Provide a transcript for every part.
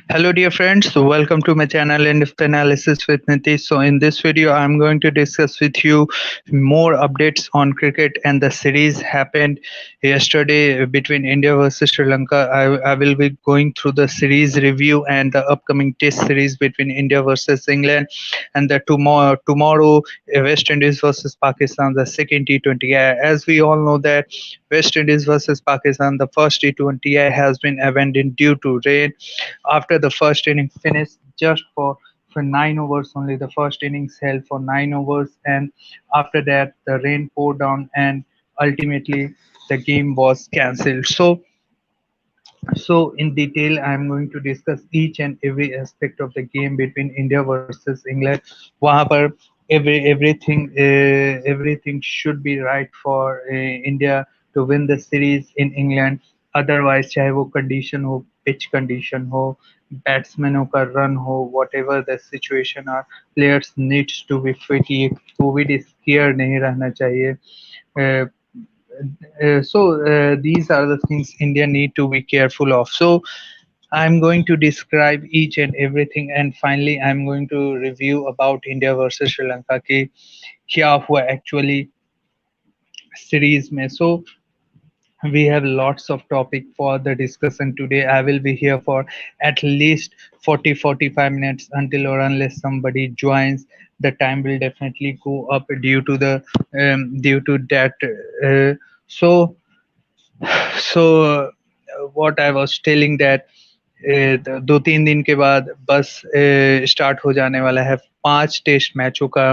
Hello, dear friends. Welcome to my channel In-Depth Analysis with Nitish. So, in this video, I'm going to discuss with you more updates on cricket and the series happened yesterday between India versus Sri Lanka. I will be going through the series review and the upcoming Test series between India versus England, and the tomorrow West Indies versus Pakistan, the second T20I. As we all know that West Indies versus Pakistan, the first T20I has been abandoned due to rain after the first inning finished just for 9 overs only. The first innings held for 9 overs, and after that, the rain poured down, and ultimately the game was cancelled. So in detail, I'm going to discuss each and every aspect of the game between India versus England. वहाँ पर everything should be right for India to win the series in England. Otherwise, चाहे वो condition हो, pitch condition हो, बैट्समैनों का run हो, whatever the situation are, players needs to be fit. ये Covid scare नहीं रहना चाहिए. Uh, these are the things India need to be careful of. So I'm going to describe each and everything, and finally I'm going to review about India versus Sri Lanka कि क्या हुआ actually series में. So we have lots of topic for the discussion today. I will be here for at least 40-45 minutes until or unless somebody joins. The time will definitely go up due to that. So what I was telling that 2-3 दिन के बाद बस start हो जाने वाला है 5 test मैचों का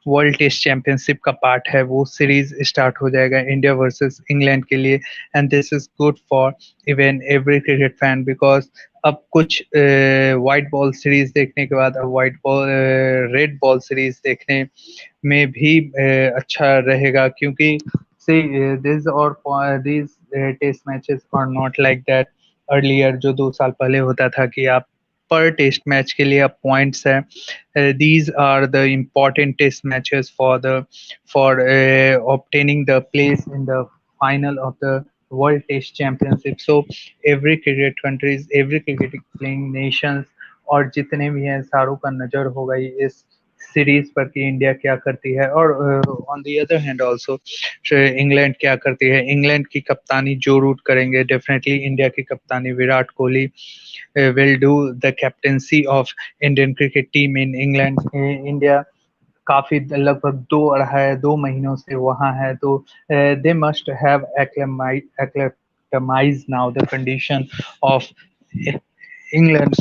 वर्ल्ड टेस्ट चैंपियनशिप का पार्ट है वो सीरीज स्टार्ट हो जाएगा इंडिया वर्सेस इंग्लैंड के लिए and this is good for even every cricket fan because अब कुछ वाइट बॉल सीरीज देखने के बाद अब white ball red ball series देखने में भी अच्छा रहेगा क्योंकि see these test matches are not like that earlier जो 2 साल पहले होता था कि आप पर टेस्ट मैच के लिए अब पॉइंट्स है these are the important test matches for obtaining the place in the final of the world test championship. So every cricket countries, every cricket playing nations और जितने भी हैं सारों का नजर होगा इस सीरीज पर कि इंडिया क्या करती है और on the other hand also England क्या करती है. इंग्लैंड की कप्तानी जो रूट करेंगे डेफिनेटली इंडिया की कप्तानी Virat Kohli will do the captaincy of Indian cricket team in England. India काफी लगभग 2 महीनों से वहाँ है तो they must have acclimatized now the condition of England.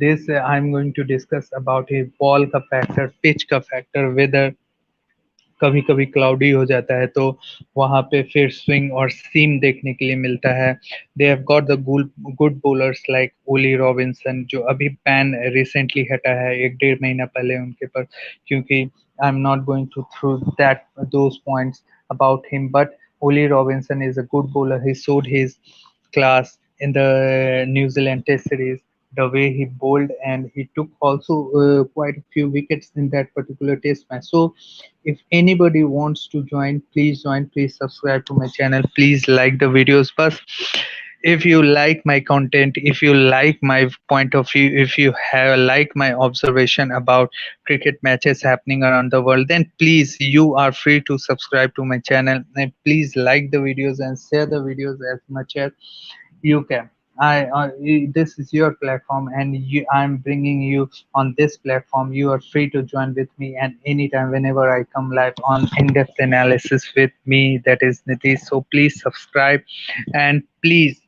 This I'm going to discuss about a ball का factor, pitch का factor, weather कभी कभी क्लाउडी हो जाता है तो वहां पे फिर स्विंग और सीम देखने के लिए मिलता है. दे have got the good bowlers like Ollie Robinson जो अभी बैन रिसेंटली हटा है 1-1.5 महीना पहले उनके पर क्योंकि I am not going to through that those points about him but Ollie Robinson is a good bowler. He showed his class in the New Zealand Test series, the way he bowled, and he took also quite a few wickets in that particular Test match. So, if anybody wants to join, please join. Please subscribe to my channel. Please like the videos. But if you like my content, if you like my point of view, if you have like my observation about cricket matches happening around the world, then please you are free to subscribe to my channel and please like the videos and share the videos as much as you can. This is your platform and I'm bringing you on this platform. You are free to join with me and anytime whenever I come live on in-depth analysis with me, that is Nitish. So please subscribe and please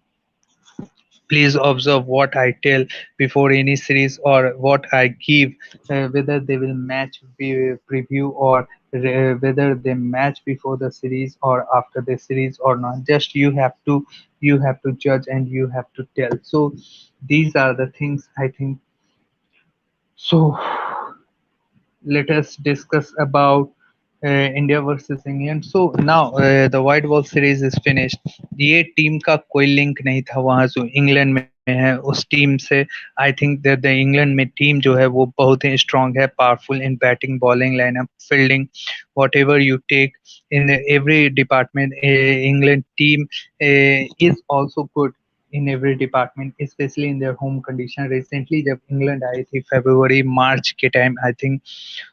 observe what I tell before any series or what I give, whether they will match preview or whether they match before the series or after the series or not. Just you have to judge and you have to tell. So these are the things I think. So let us discuss about India versus England. So now the white ball series is finished. ये team का कोई link नहीं था वहां जो England में है उस टीम से. I think that the England में टीम जो है वो बहुत ही स्ट्रांग है, powerful in batting, bowling, lineup, fielding, whatever you take in every department. England team is also good in every department, especially in their home condition. Recently जब England आई थी फरवरी मार्च के time I think,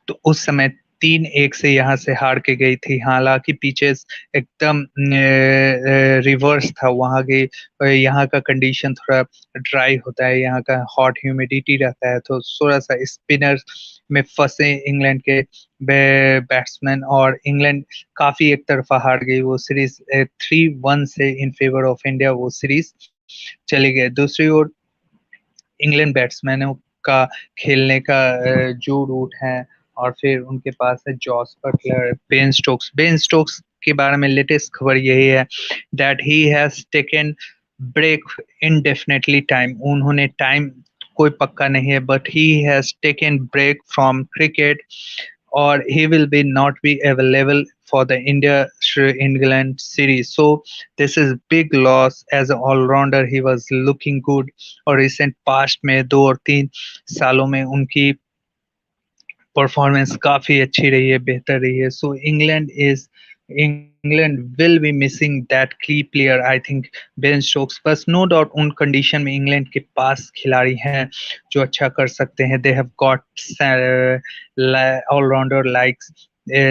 तो उस समय 3-1 से यहाँ से हार के गई थी। हालांकि पिचेस एकदम रिवर्स था वहाँ के। यहाँ का कंडीशन थोड़ा ड्राई होता है, यहाँ का हॉट ह्यूमिडिटी रहता है, तो थोड़ा सा स्पिनर में फंसे इंग्लैंड के बैट्समैन, और इंग्लैंड काफी एक तरफा हार गई वो सीरीज। 3-1 से इन फेवर ऑफ इंडिया वो सीरीज चली गई। दूसरी ओर इंग्लैंड बैट्समैनों का खेलने का जो रूट है, और फिर उनके पास है जॉस बटलर, बेन स्टोक्स के बारे में लेटेस्ट खबर यही है that he has taken break indefinitely time. उन्होंने टाइम कोई पक्का नहीं है, but he has taken break from cricket, or he will be not be available for the India Sri England series. So this is big loss as an all-rounder. He was looking good, और recent past में 2 और 3 सालों में उनकी performance काफी अच्छी रही है, बेहतर रही है। So England will be missing that key player I think, Ben Stokes. बस नो डाउट उन कंडीशन में इंग्लैंड के पास खिलाड़ी हैं जो अच्छा कर सकते हैं। They have got allrounder like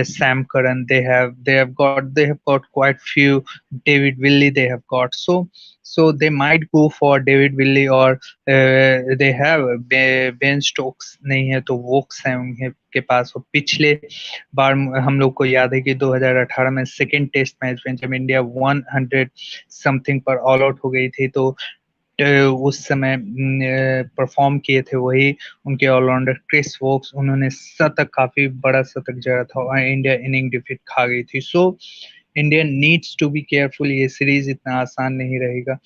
Sam Curran. They have got quite few. David Willey they have got. So they might go for David Willey, or they have Ben Stokes नहीं है तो वोक्स है उनके के पास। और पिछले बार हम लोग को याद है कि 2018 में सेकेंड टेस्ट मैच में जब इंडिया 100 समथिंग पर ऑल आउट हो गई थी, तो उस समय परफॉर्म किए थे वही उनके ऑलराउंडर क्रिस वोक्स। उन्होंने शतक, काफी बड़ा शतक जड़ा था, और इंडिया इनिंग डिफीट खा गई थी। So India needs to be careful, ये सीरीज इतना आसान नहीं रहेगा।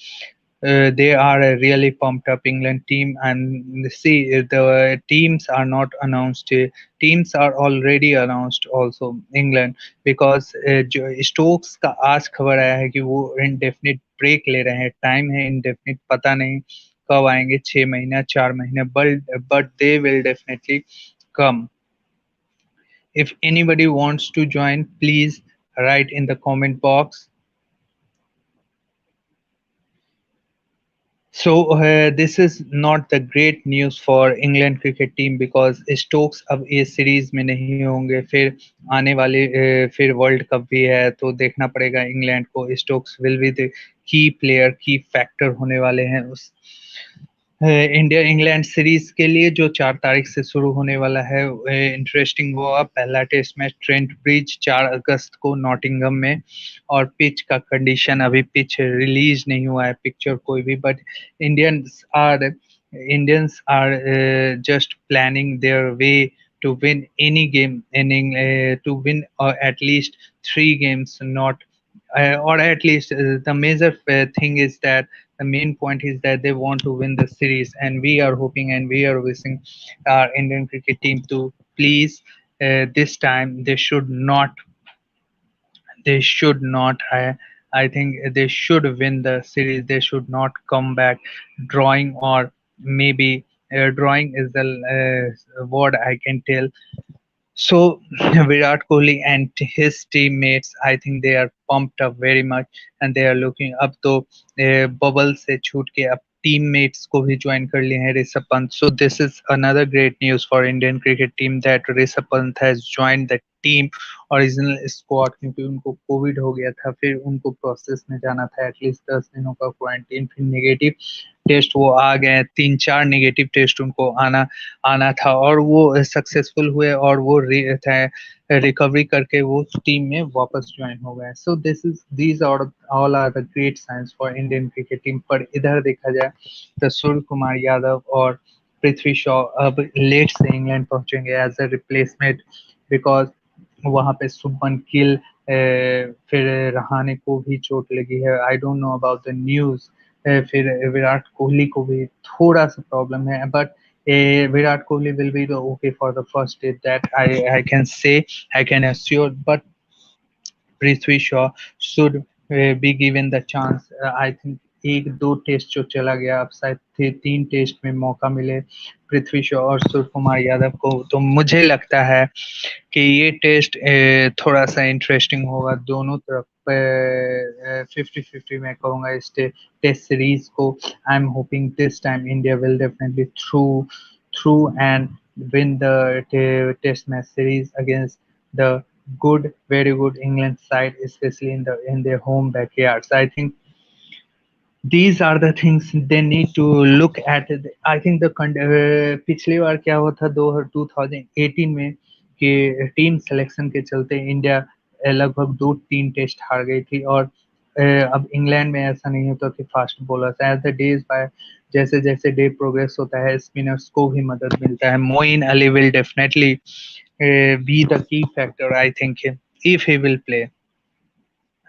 They are a really pumped up England team, and see the teams are not announced. Teams are already announced also England, because जो Stokes का आज खबर आया है कि वो indefinite ब्रेक ले रहे हैं। टाइम है indefinite, पता नहीं कब आएंगे, 6 महीना 4 महीने, but they will definitely come. If anybody wants to join, please write in the comment box. So this is not the great news for England cricket team, because Stokes अब इस series में नहीं होंगे। फिर आने वाले फिर वर्ल्ड कप भी है, तो देखना पड़ेगा इंग्लैंड को। स्टोक्स विल बी द की प्लेयर, की फैक्टर होने वाले हैं उस इंडिया इंग्लैंड सीरीज के लिए, जो 4 तारीख से शुरू होने वाला है। इंटरेस्टिंग होगा। पहला टेस्ट मैच ट्रेंट ब्रिज 4 अगस्त को नॉटिंघम में, और पिच का कंडीशन अभी पिच रिलीज नहीं हुआ है, पिक्चर कोई भी। But Indians are Indians are just planning their way to win any game to win at least 3 games, not or at least the major thing is that the main point is that they want to win the series, and we are hoping and we are wishing our Indian cricket team to please, this time they should not I think they should win the series. They should not come back drawing, or maybe drawing is the word I can tell. So Virat Kohli and his teammates, I think they are pumped up very much, and they are looking up to bubble से छूट के अब teammates को भी join कर लिए हैं Rishabh Pant. So this is another great news for Indian cricket team that Rishabh Pant has joined the team original squad, क्योंकि उनको कोविड हो गया था, फिर उनको प्रोसेस में जाना था एटलीस्ट 10 दिनों का क्वारंटीन, फिर नेगेटिव टेस्ट वो आ गए, 3-4 नेगेटिव टेस्ट उनको आना आना था, और वो सक्सेसफुल हुए, और वो रिकवरी करके वो टीम में वापस ज्वाइन हो गए। So these are all are the great science for Indian cricket team. पर इधर देखा जाए तो सूर्य कुमार यादव और पृथ्वी शॉ अब लेट से इंग्लैंड पहुंचेंगे एज अ रिप्लेसमेंट, बिकॉज वहां पे शुभमन गिल, फिर रहाणे को भी चोट लगी है। I don't know about the news. फिर विराट कोहली को भी थोड़ा सा प्रॉब्लम है, but Virat Kohli will be the okay for the first day, that I can say, I can assure. But Prithvi Shaw should be given the chance. I think 1-2 test जो चला गया, अब शायद 3 टेस्ट में मौका मिले पृथ्वी शॉ और सूर्य कुमार यादव को, तो मुझे लगता है कि ये टेस्ट थोड़ा सा इंटरेस्टिंग होगा दोनों तरफ। फिफ्टी फिफ्टी मैं कहूँगा इस टेस्ट सीरीज को. I am hoping this time India will definitely through and win the test match series against the very good England side, especially in their home backyards. I think these are the things they need to look at. I think पिछली बार क्या हुआ था 2018 में कि team selection के चलते India लगभग 2-3 test हार गई थी. और अब इंग्लैंड में ऐसा नहीं होता कि fast bowlers as the days by जैसे जैसे डे प्रोग्रेस होता है स्पिनर्स को भी मदद मिलता है. Moeen Ali will definitely be the key factor I think if he will play.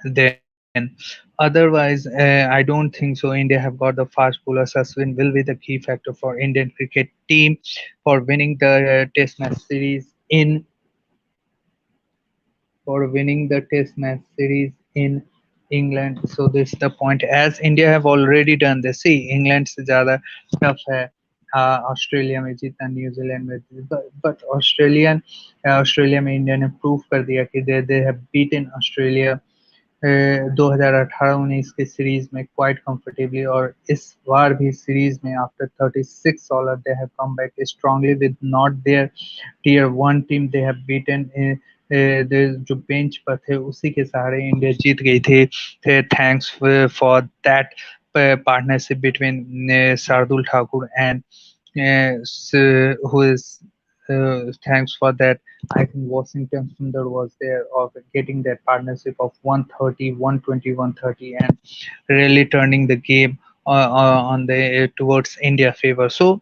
Then otherwise, I don't think so. India have got the fast bowler. Saswin will be the key factor for Indian cricket team for winning the Test match series in England. So this is the point. As India have already done this. See, England से ज़्यादा tough है. Australia में जीतना New Zealand में but Australia में India ने prove कर दिया कि दे हैव बीटन ऑस्ट्रेलिया 2018-19 के सीरीज में क्वाइट कंफर्टेबली. और इस बार भी सीरीज में after 36 all they have come back strongly with not their tier one team. They have beaten जो बेंच पर थे उसी के सहारे इंडिया जीत गई थी. Thanks for that partnership between Shardul Thakur and who is thanks for that. I think Washington Sundar was there of getting that partnership of 130, 120, 130 and really turning the game on the towards India favor. So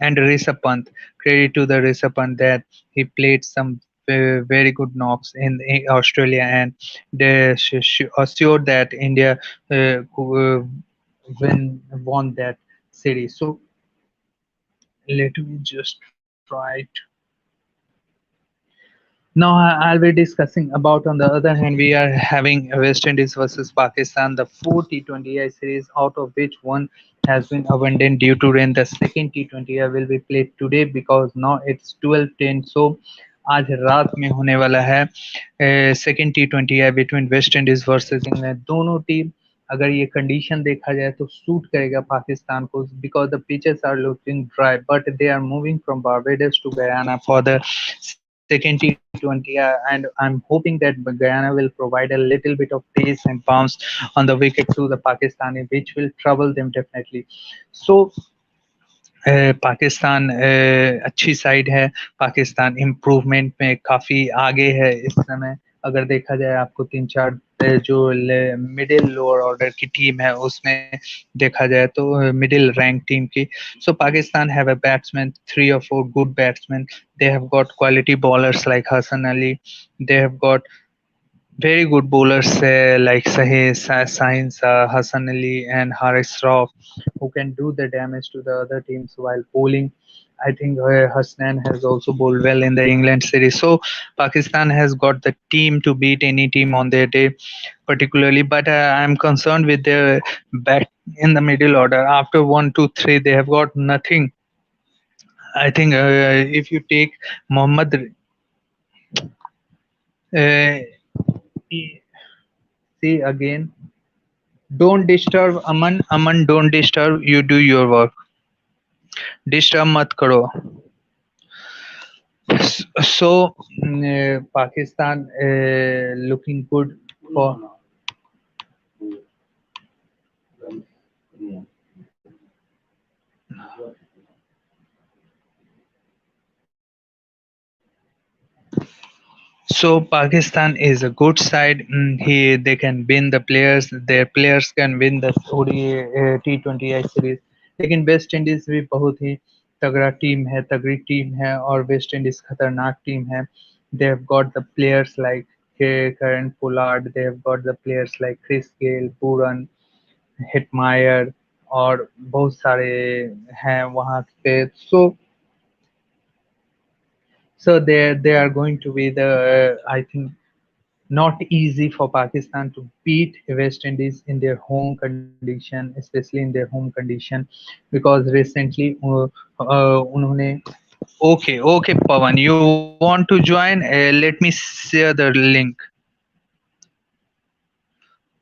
and Rishabh Pant, credit to the Rishabh Pant that he played some very good knocks in Australia and they assured that India won that series. So let me just try to now I'll be discussing about on the other hand we are having West Indies versus Pakistan, the 4 T20I series out of which one has been abandoned due to rain. The second T20I will be played today because now it's 12:10. So आज रात में होने वाला है second T20I between West Indies versus England. दोनों team अगर ये condition देखा जाए तो सूट करेगा पाकिस्तान को because the pitches are looking dry but they are moving from Barbados to Guyana for the second T20 and I'm hoping that Guyana will provide a little bit of pace and bounce on the wicket to the Pakistani which will trouble them definitely. So Pakistan अच्छी side है. Pakistan improvement में काफ़ी आगे है इस समय. अगर देखा जाए आपको 3-4 जो मिडिल लोअर ऑर्डर की टीम है उसमें देखा जाए तो मिडिल रैंक टीम की. So Pakistan have a batsman 3 or 4 good batsman. They have got quality bowlers like Hassan Ali. They have got very good bowlers like Sahin, Hassan Ali, and Haris Rauf, who can do the damage to the other teams while bowling. I think Hasnan has also bowled well in the England series. So Pakistan has got the team to beat any team on their day, particularly. But I'm concerned with their bat in the middle order. After 1, 2, 3, they have got nothing. I think if you take Mohammad, uh, see again. Don't disturb Aman. Aman, don't disturb. You do your work. Disturb मत करो. So Pakistan looking good for. So Pakistan is a good side. They can win the players. Their players can win the ODI T20I series. लेकिन West Indies भी बहुत ही तगड़ी team है और West Indies खतरनाक team है. They have got the players like Karen Pollard. They have got the players like Chris Gale, Puran, Hetmeyer और बहुत सारे हैं वहाँ पे. So they are going to be the I think not easy for Pakistan to beat West Indies in their home condition, especially in their home condition, because recently उन्होंने okay Pawan, you want to join? Let me share the link.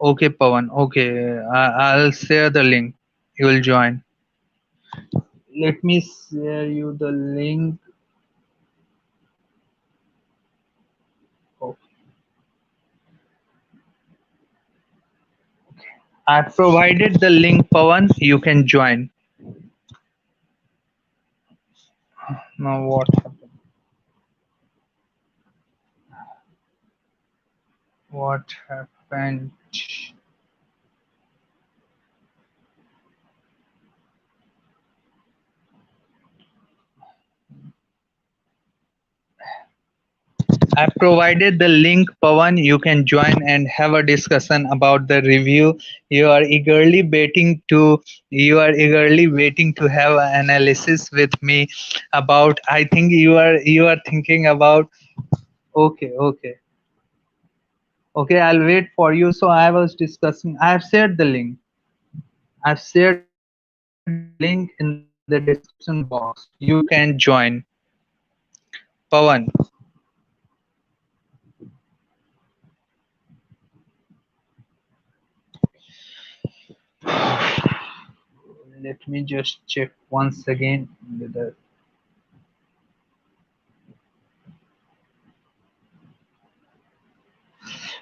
Okay, Pawan. Okay, I'll share the link. You will join. Let me share you the link. Oh, I've provided the link, Pawan. You can join. Now what happened? What happened? I've provided the link, Pawan. You can join and have a discussion about the review. You are eagerly waiting to have an analysis with me about. I think you are thinking about. Okay, okay, okay. I'll wait for you. So I was discussing. I've shared the link. I've shared the link in the description box. You can join. Pawan, let me just check once again.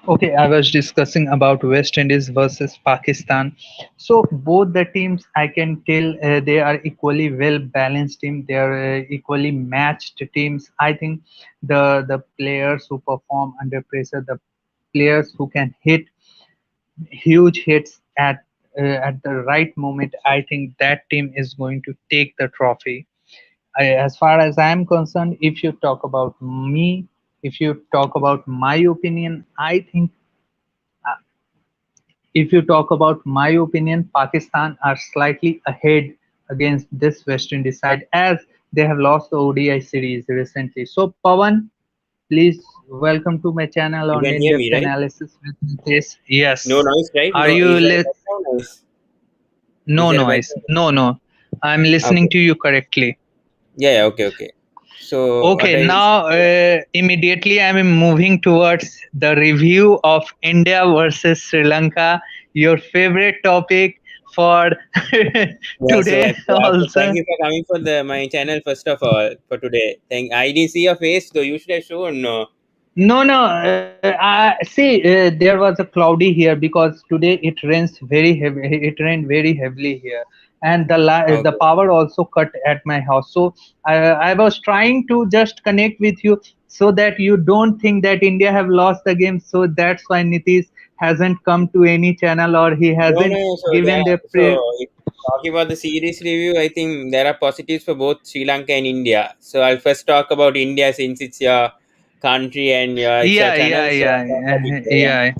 Okay, I was discussing about West Indies versus Pakistan. So both the teams, I can tell they are equally well balanced team. They are equally matched teams. I think the players who perform under pressure, the players who can hit huge hits at the right moment, I think that team is going to take the trophy. As far as I am concerned, if you talk about me, if you talk about my opinion, I think uh, if you talk about my opinion, Pakistan are slightly ahead against this West Indies side as they have lost the ODI series recently. So, Pawan, please welcome to my channel You on can hear in-depth me, right? analysis with Nitish. No Yes. noise, right? Are No, you is there a li- background noise? Is No there a noise. background? No, no. I'm listening Okay. to you correctly. Yeah, yeah, okay, okay. So what Okay, I now immediately I'm moving towards the review of India versus Sri Lanka, your favorite topic for today thank also. you for coming for the my channel first of all for today. Thank I didn't see your face, though you should have shown. No. No, no. There was a cloudy here because today it rains very heavy. It rained very heavily here, and the Okay. power also cut at my house. So I was trying to just connect with you so that you don't think that India have lost the game. So that's why Nitish hasn't come to any channel or he No, hasn't no. given their So if talking about the series review, I think there are positives for both Sri Lanka and India. So I'll first talk about India since it's your country and it's your yeah, channel. yeah, So yeah, I'll talk about yeah, India. Yeah. yeah.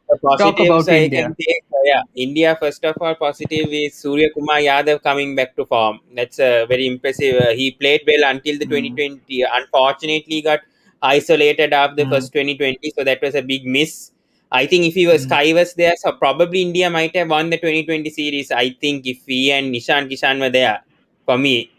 The Talk positives about I can India. take, yeah, India first of all, positive is Surya Kumar Yadav coming back to form. That's very impressive. He played well until the Mm, 2020. Unfortunately, got isolated after the mm, first 2020, so that was a big miss. I think if he was mm. Sky was there, so probably India might have won the 2020 series. I think if he and Nishan Kishan were there, for me,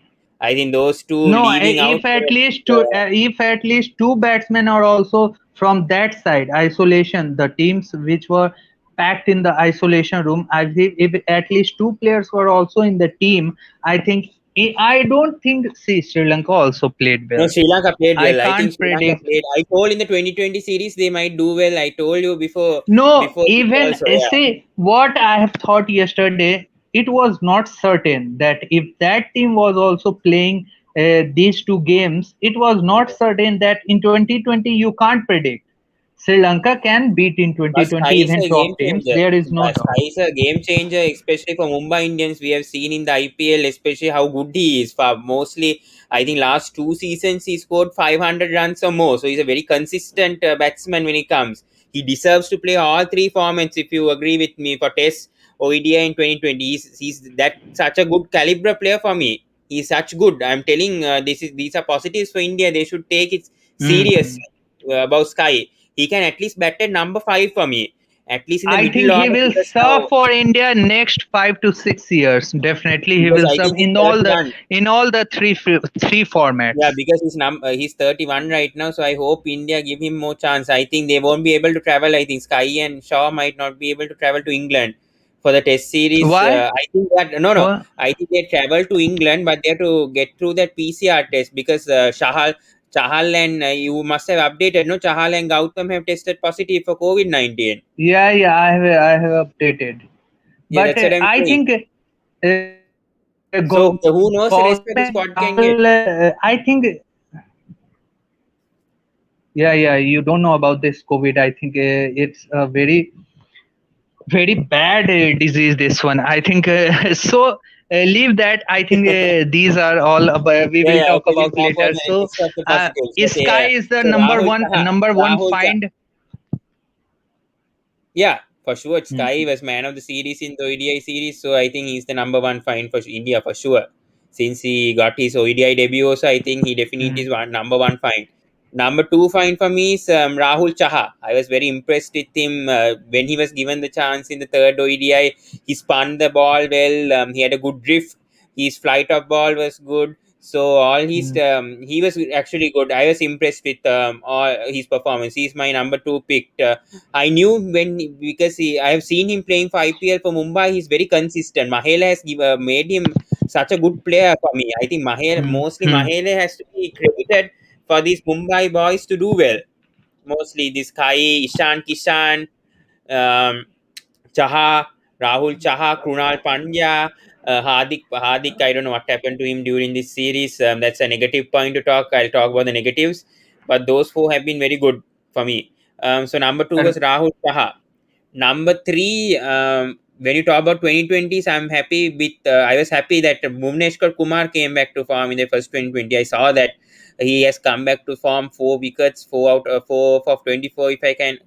I think those two No, leading out. if at least two batsmen are also from that side, isolation, the teams which were packed in the isolation room, I think if at least two players were also in the team, I think I don't think see Sri Lanka also played No, well. Sri Lanka played I well. I think can't Sri Lanka predict. played. I told in the 2020 series they might do well. I told you No, before this even also. Yeah. see what I have thought yesterday. It was not certain that if that team was also playing these two games, it was not certain that in 2020 you can't predict. Sri Lanka can beat in But Sky 2020 is even a game top teams. changer. There is no But doubt. Sky is a game changer, especially for Mumbai Indians. We have seen in the IPL, especially how good he is. For mostly, I think last two seasons he scored 500 runs or more. So he's a very consistent batsman when he comes. He deserves to play all three formats. If you agree with me, for Test, ODI in 2020, he's that such a good caliber player for me. He's such good. I'm telling these are positives for India. They should take it serious Hmm. about Sky. He can at least bat at number five for me. at least in the I middle think he order, will because serve now, for India next 5 to 6 years. Definitely, he because will I serve think he's 31. in all the three Yeah, formats. because he's 31 right now, so I hope India give him more chance. I think they won't be able to travel. I think Sky and Shaw might not be able to travel to England for the Test series. Why? I think that no, Wha- I think they travel to England, but they have to get through that PCR test, because Chahal and you must have updated. No, Chahal and Gautam have tested positive for COVID-19. Yeah, yeah, I have updated. Yeah, But that's what I'm I saying. think So who knows, the rest Gautam of the and squad can get. Chahal, I think, yeah, yeah, you don't know about this COVID. I think it's a very bad disease, this one. I think so. Leave that. I think these are all we Yeah, will yeah. talk Okay, we'll about talk about later. the So rest of the positives. Okay, Sky yeah. is the So number one Rahul Chah. find. Yeah, for sure. Hmm. Sky was man of the series in the ODI series, so I think he's the number one find for India for sure. Since he got his ODI debut, also I think he definitely is Hmm. number one find. Number two find for me is Rahul Chaha. I was very impressed with him when he was given the chance in the third ODI. He spun the ball well. He had a good drift. His flight of ball was good. So all his Hmm. he was actually good. I was impressed with all his performance. He's my number two pick. I knew when, because I have seen him playing for IPL for Mumbai. He's very consistent. Mahela has made him such a good player for me. I think Hmm. mostly Hmm. Mahela has to be credited for these Mumbai boys to do well. Mostly this Kai, Ishan Kishan, um, Chaha, Rahul Chaha, Krunal Pandya, Hardik. I don't know what happened to him during this series. That's a negative point to talk. I'll talk about the negatives, but those four have been very good for me. So number two was Correct. Rahul Chaha. Number three, when you talk about 2020s, I'm happy with. I was happy that Bhuvneshwar Kumar came back to form in the first 2020. I saw that he has come back to form, 4 wickets, 4 of 24. If I can't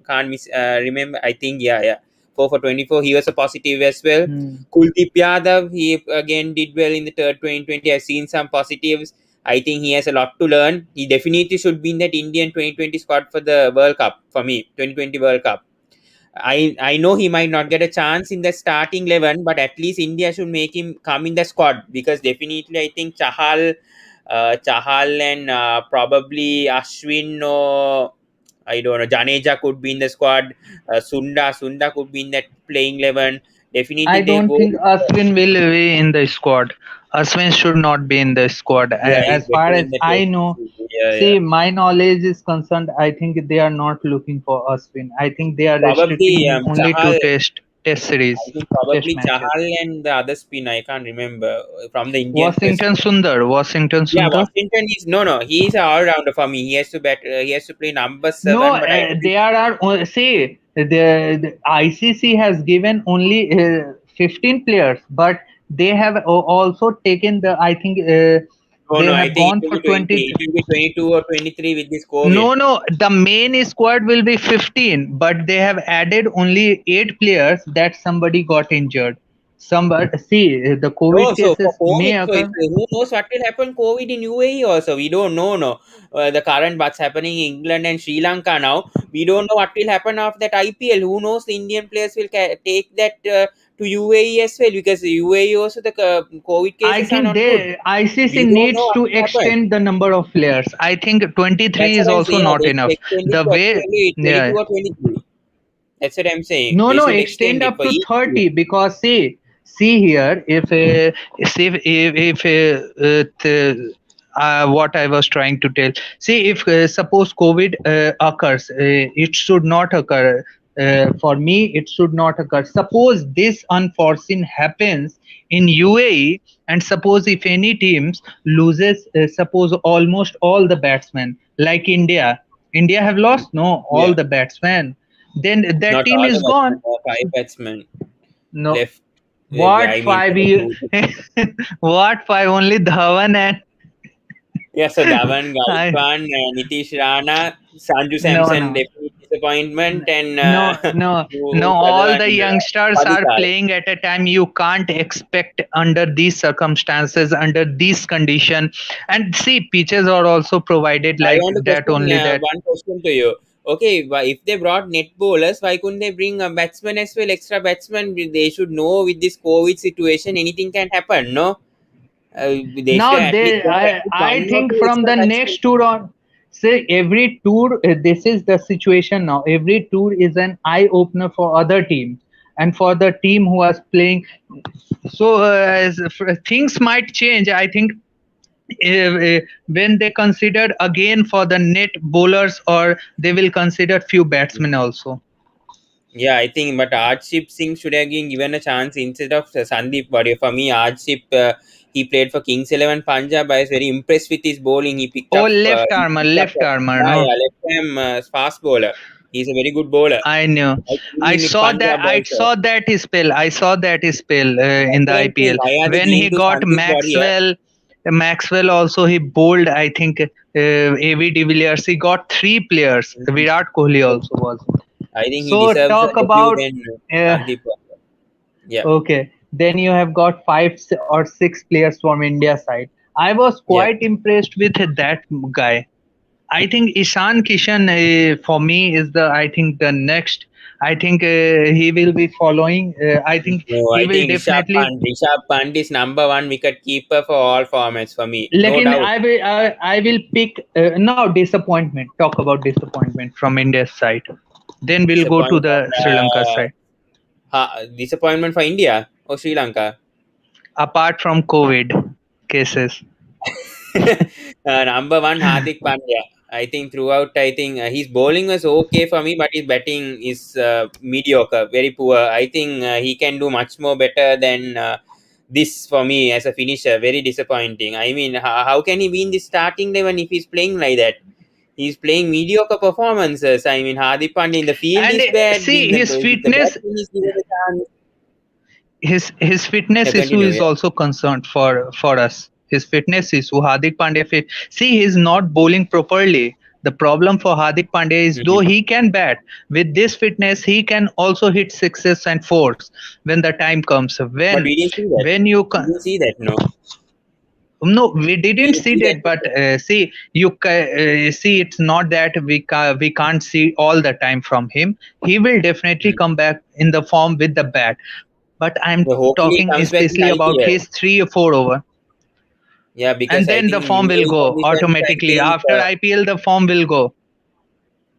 remember, I think, yeah, 4 for 24. He was a positive as well. Hmm. Kuldeep Yadav, he again did well in the third 2020. I've seen some positives. I think he has a lot to learn. He definitely should be in that Indian 2020 squad for the World Cup for me, 2020 World Cup. I know he might not get a chance in the starting 11, but at least India should make him come in the squad, because definitely I think Chahal and probably Ashwin or I don't know, Janeja could be in the squad. Sunda could be in that playing 11. Definitely I they don't go. think Ashwin will be in the squad. Ashwin should not be in the squad. Yeah, he's As far better in as the I test. know, Yeah, yeah. see, my knowledge is concerned, I think they are not looking for Ashwin. I think they are restricting Probably him only to Chahal. test I series, think test probably matches. Chahal and the other spin. I can't remember from the Indian Washington perspective. Sundar, Washington Yeah, Sundar. Washington is no. He's an all rounder for me. He has to bat. He has to play number No, seven. But I don't think. there are see the ICC has given only 15 players, but they have also taken the. I think No, they no. I have think it gone will for be 20. 20. It will be 22 or 23 with this COVID. No, no, the main squad will be 15, but they have added only 8 players that somebody got injured. Somebody see the No, COVID so for cases may COVID, so if, occur. who knows what will happen COVID in UAE also? We don't know. No, the current what's happening in England and Sri Lanka now. We don't know what will happen after that IPL. Who knows? The Indian players will take that to UAE as well, because UAE also the COVID I cases are think not good. they ICC We don't know needs what to will happen. extend the number of players. I think 23 That's is what I'm also saying. Yeah, not they should enough. extend it The to way, actually 22 yeah, or 23. That's what I'm saying. no, They no, should extend extend it up for to each team. 30 because see here, see if what I was trying to tell. See, if suppose COVID occurs, it should not occur. For me, it should not occur. Suppose this unforeseen happens in UAE, and suppose if any teams loses, suppose almost all the batsmen, like India have lost no all Yeah. the batsmen, then that Not team all is the batsmen, gone. 5 batsmen No, left. what I mean, five for the years? two. What five? Only Dhawan and Yeah, so Dhawan, I. Gaikwad, Nitish Rana, Sanju No, Samson, no, definitely disappointment, and no, no, no. who's the other All one? the youngsters are Padikkal. playing at a time. You can't expect under these circumstances, under these condition. And see, pitches are also provided I like want to that. question Only that. one question to you. Okay, but if they brought net bowlers, why couldn't they bring a batsman as well, extra batsman? They should know with this COVID situation, anything can happen, no? They should Now at least they, brought at least I one or think two from extra the batsmen. next tour on, say every tour, this is the situation now. Every tour is an eye opener for other teams and for the team who was playing. So things might change. I think when they consider again for the net bowlers, or they will consider few batsmen also. Yeah, I think, but Archip Singh should have been given a chance instead of Sandeep Warrior. For me, Archip, he played for Kings 11 Punjab. I was very impressed with his bowling. Oh, He picked up, left armor, yeah, no. yeah, left arm fast bowler. He's a very good bowler. I knew. I've seen him with Punjab I also. saw that his spell. I saw that his spell That's in the what I'm saying. IPL Why are they when he giving to got Sandeep Warrior? Maxwell. Maxwell also he bowled. I think AV de Villiers. He got three players. Mhm. Virat Kohli So also was. I think he So deserves a talk debut about. than Uh, Sandeep Warrior. Yeah, okay, then you have got or six players from India side. I was yeah. quite impressed with that guy. I think Ishan Kishan for me is the I think the next. I think he will be following. I think No, he I will think definitely. Rishabh Pant is number one wicket keeper for all formats for me. No Lekin doubt. I will pick now disappointment. Talk about disappointment from India's side. Then we'll go to Disappointment, the Sri Lanka side. disappointment for India or Sri Lanka. Apart from COVID cases, Number one, Hardik Pandya. I think throughout, I think his bowling was okay for me, but his batting is mediocre, very poor. I think he can do much more better than this for me as a finisher. Very disappointing. I mean, how can he be in the starting 11 if he's playing like that? He's playing mediocre performances. I mean, Hardik Pandya in the field and is bad. In see his with the fitness. batting is given a chance. His Yeah, fitness issue continue. is Yeah. also concerned for us. His fitness issue. Hardik Pandya fit. See, he's not bowling properly. The problem for Hardik Pandya is though Mhm. he can bat with this fitness, he can also hit sixes and fours when the time comes. But we didn't see that. When you We didn't see that. No, no, we we didn't didn't see see that. that, but see, see, it's not that we can't see all the time from him. He will definitely Mm. come back in the form with the bat. But I'm So talking hopefully he comes especially back in the about his IPL. 3 or 4 over, Yeah, and because I then the think form will Indian go conditions, I automatically. think. After IPL, the form will go.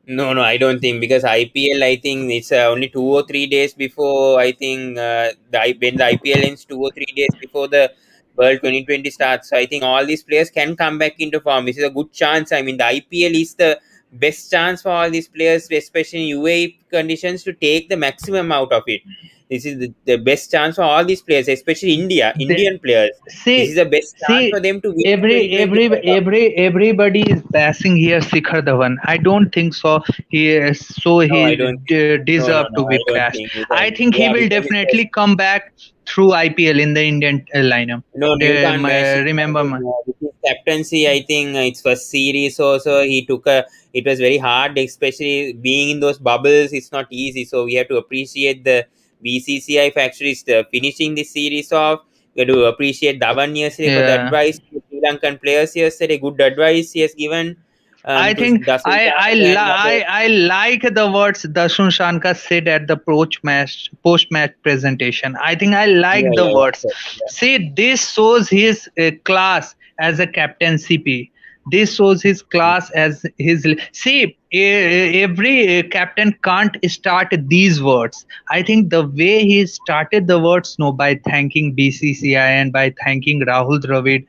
No, no, I don't think because IPL, I think it's only 2 or 3 days before. I think when the IPL ends, 2 or 3 days before the World 2020 starts. So I think all these players can come back into form. This is a good chance. I mean, the IPL is the best chance for all these players, especially in UAE conditions, to take the maximum out of it. This is the best chance for all these players, especially They, Indian players. This is see, the best chance for see, them to win the 2020 World Cup. everybody is bashing here Shikhar Dhawan. I don't think so. No, I He don't think. No, no, deserve to no, be I don't bashed. think I because think he yeah, will because it was definitely come back through IPL in the Indian lineup. no, no, you can't bash him. I Remember, mean, with his captaincy, I think it's first series also. He took a. It was very hard, especially being in those bubbles. It's not easy, so we have to appreciate the BCCI for actually finishing this series off. We have to appreciate Dhawan yesterday for the yeah. advice to Sri Lankan players yesterday. Good advice he has given I to think Dasun Shanaka and others. I like the words Dasun Shanka said at the post match presentation. I think I Yeah, like the yeah, words. yeah. See, this shows his class as a captain CP. This shows his class as his. See, every captain can't start these words. I think the way he started the words, no, by thanking BCCI and by thanking Rahul Dravid,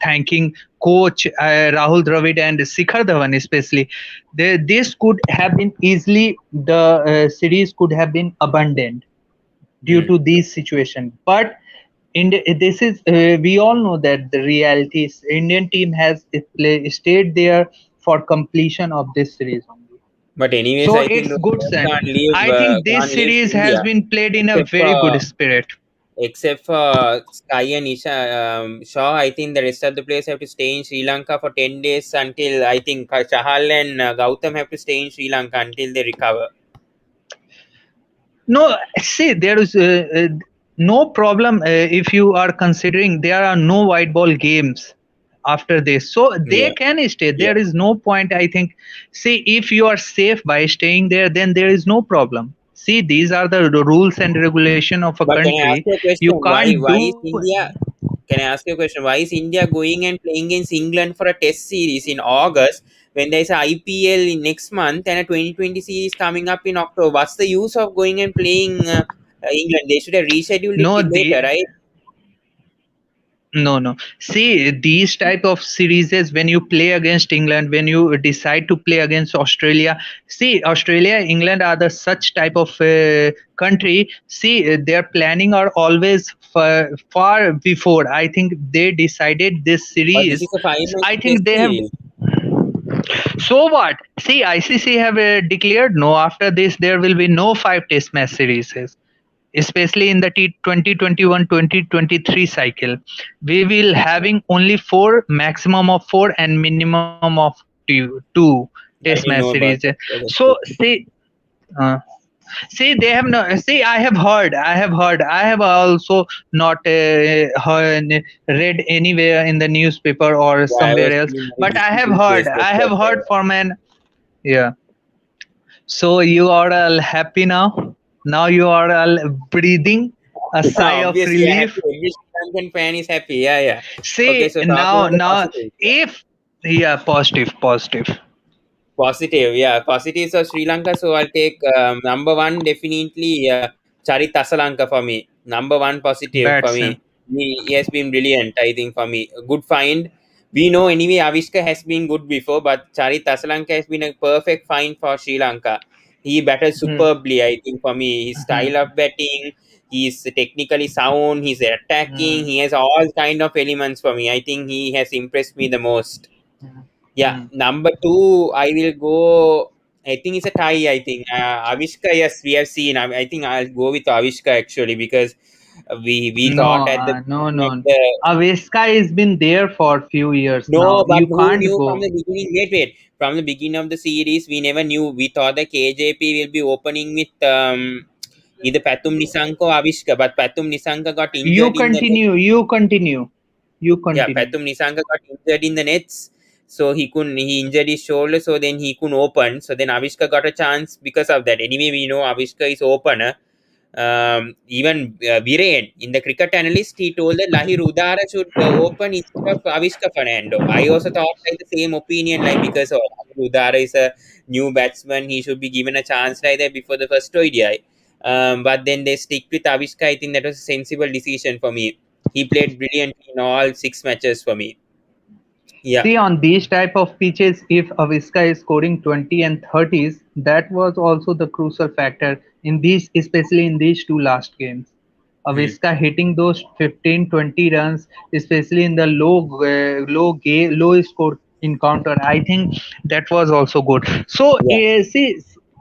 thanking coach Rahul Dravid and Shikhar Dhawan especially, this could have been easily the series could have been abandoned due Hmm. to these situations. But this is we all know that the reality is Indian team has stayed there for completion of this series only. But anyways, So I think it's those good players sense. I think this can't leave series has India been played in a except very for good spirit. Sky and Isha Shaw. I think the rest of the players have to stay in Sri Lanka for 10 days until I think Chahal and Gautam have to stay in Sri Lanka until they recover. No, see, there is no problem if you are considering there are no white ball games. after this, so they Yeah. can stay. Yeah. There is no point, I think. See, if you are safe by staying there, then there is no problem. See, these are the rules and regulation of a But can I country. ask you a You question? can't Why do. is India? Can I ask you a question? Why is India going and playing against England for a Test series in August when there is a IPL in next month and a 2020 series coming up in October? What's the use of going and playing England? They should have rescheduled it No, later, the right? no. See, these type of series, when you play against England, when you decide to play against Australia. See, Australia, England are the such type of country. See, their planning are always far before. I think they decided this But this series. is a five-match I Test think they have. series. So what? See, ICC have declared no. After this, there will be no five Test match series, especially in the T2021 2023 cycle. We will having only four, maximum of four, and minimum of two Test I match didn't know series. about that. So That's good. see. Uh, See, they have no. See, I have also not read anywhere in the newspaper or Yeah, I somewhere was else, feeling very but I have difficult heard. case that, I have that heard from an. Yeah. So you are all happy now. Now you are all breathing a sigh of obviously I happy. relief. Every Sri Lankan fan is happy. Yeah, yeah. Okay, See, so talking now, about the now, positives. if yeah, positive, positive. Positive, yeah. Positives of Sri Lanka. So I'll take number one, definitely Charit Asalanka for me. Number one positive for Batsman. me. He has been brilliant, I think, for me. A good find. We know anyway, Avishka has been good before, but Charit Asalanka has been a perfect find for Sri Lanka. He batted Hmm. superbly, I think, for me. His Hmm. style of batting, he's technically sound, he's attacking, Hmm. he has all kind of elements for me. I think he has impressed me the most. Hmm. Yeah, Hmm. number two, I will go. I think it's a tie. I think Avishka. Yes, we have seen. I think I'll go with Avishka actually because we thought No, at the no, beginning of no. the Aveska has been there for few years no, now. but You who can't knew from go. the beginning? Wait. From the beginning of the series, we never knew. We thought the KJP will be opening with either Patum Nisanka or Avishka, but Patum Nisanka got You injured in the continue. You continue. You yeah, continue. Patum Nisanga got injured in the nets, so he injured his shoulder, so then he couldn't open. So then Avishka got a chance because of that. Anyway, we know Avishka is opener. Even Viren in the cricket analyst, he told that Lahi Rudara should open instead of Avishka Fernando. I also thought like the same opinion, like because Rudara is a new batsman, he should be given a chance like that before the first ODI. But then they stick with Avishka. I think that was a sensible decision for me. He played brilliant in all six matches for me. Yeah. See, on these type of pitches, if Aviska is scoring 20 and 30s, that was also the crucial factor in these, especially in these two last games. Hmm. Aviska hitting those 15, 20 runs, especially in the low score encounter. I think that was also good. So, Yeah. see,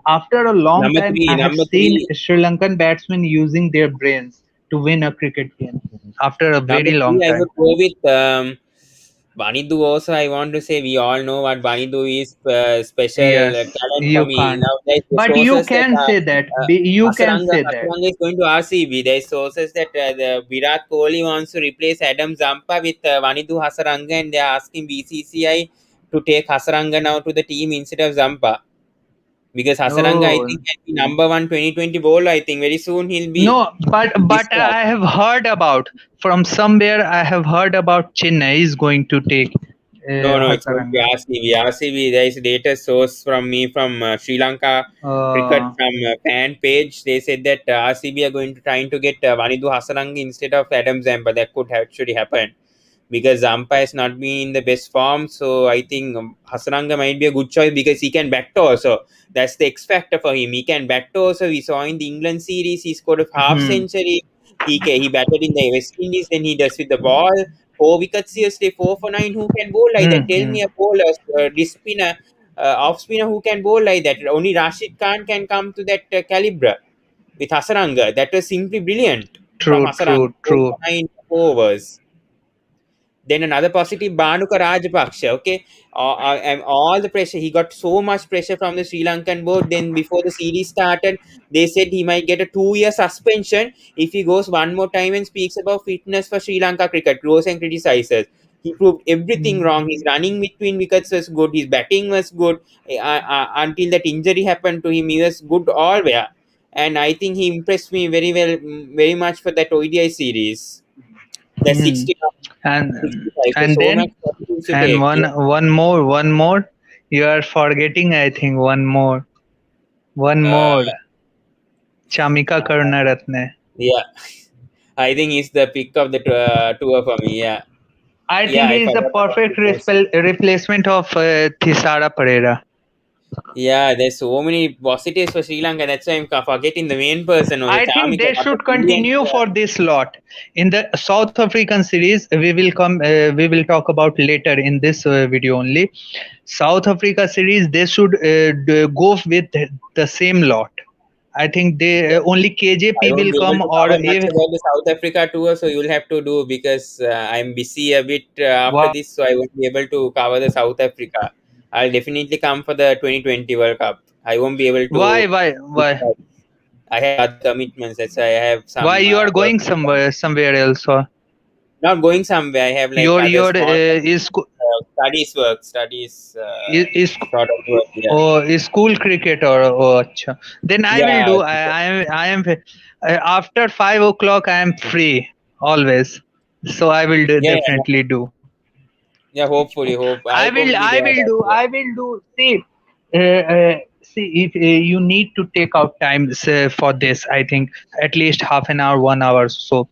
after a long Number time, three. I have Number seen three. Sri Lankan batsmen using their brains to win a cricket game after a Number very three. long I time. would go with Banidu. Also, I want to say we all know what Banidu is special Yes, talent for you me. can't. Now there's the But you sources that can say that. You can say that. Hasaranga is going to RCB. There's sources that the Virat Kohli wants to replace Adam Zampa with Vanidu Hasaranga, and they're asking BCCI to take Hasaranga now to the team instead of Zampa. Because Hasaranga, I Oh think, can be number one 2020 bowler. I think very soon he'll be no, but dispatched. I have heard about from somewhere. I have heard about Chennai is going to take No, it's going to be Hasaranga. RCB. RCB, there is data source from me from Sri Lanka cricket Uh, from fan page. They said that RCB are going to trying to get Vanidu Hasaranga instead of Adam Zampa. That could actually happen because Zampa has not been in the best form. So I think Hasaranga might be a good choice because he can back to also. That's the X factor for him. He can back to also. We saw in the England series, he scored a half hmm, century. He batted in the West Indies, then he does with the ball. Four wickets, seriously, four for nine. Who can bowl like that? Tell hmm. me a bowler, this spinner, off spinner who can bowl like that. Only Rashid Khan can come to that caliber with Hasaranga. That was simply brilliant from True, Hasaranga. true, Four for true. nine overs. Then another positive, Banuka Rajapaksa. Okay, and all the pressure, he got so much pressure from the Sri Lankan board. Then before the series started, they said he might get a 2 year suspension if he goes one more time and speaks about fitness for Sri Lanka cricket. Goes and criticizes. He proved everything mm, wrong. His running between wickets was good. His batting was good. Until that injury happened to him, he was good alwhere. And I think he impressed me very well, very much for that ODI series. The mm. 60, and 65. So, and so then much positives to and take. Yeah. one more you are forgetting, I think. One Uh, more, Chamika Karunaratne. yeah. I think he's the pick of the tour for me. Yeah. I Yeah, think I he is the forgot about perfect it also. replacement of Thisara Pereira. Yeah, there's so many positives for Sri Lanka. That's why I'm forgetting the main person or the I think Chamika, they not the should brilliant. continue for this lot. In the South African series, we will talk about later in this video only. South Africa series, they should go with the same lot. I think they only I KJP won't will be able come, to or cover much if about the South Africa tour, so you'll have to do because I'm busy a bit after why this, so I won't be able to cover the South Africa. I'll definitely come for the 2020 World Cup. I won't be able to. why I have other commitments. That's why I have why some you are work. going somewhere else, or Not going somewhere. I have like other your small studies work, is sort of work. Yeah, Oh, school cricket, or acha. Then I will yeah, do. I am after 5 o'clock. I am free always, so I will yeah, yeah. definitely do. Yeah, hopefully, hope I I will. hope be I there. will That do. year. I will do. See, if you need to take out time for this, I think at least half an hour, 1 hour. So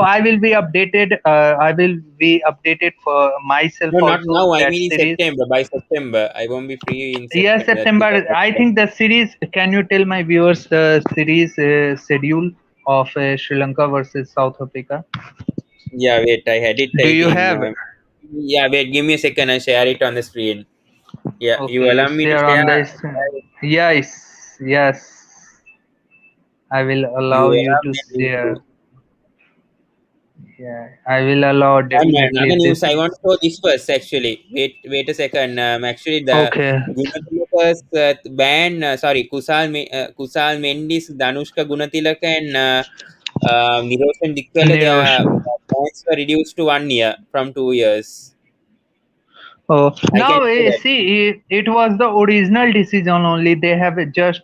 I will be updated. I will be updated for myself No, not also now. I that mean in series. September. By September, I won't be free in Yeah, September. That's because September. of I that. think the series. Can you tell my viewers the series schedule of Sri Lanka versus South Africa? Yeah, wait. I had it. Do I you think. have? Yeah, wait. Give me a second. I share it on the screen. Yeah, you Okay, you allow me to share share. on this. Yes, yes. I will You allow you allow to me to do. share. Yeah, I will allow And definitely another news, this. I want to show this first actually. Wait a second. Actually, the Okay. Gunatilaka's ban, sorry, Kusal Mendis, Danushka Gunatilaka, and Niroshan Dikwala, Nirosh. their bans were reduced to 1 year from 2 years. Oh, I can now say that. see, it was the original decision only. They have just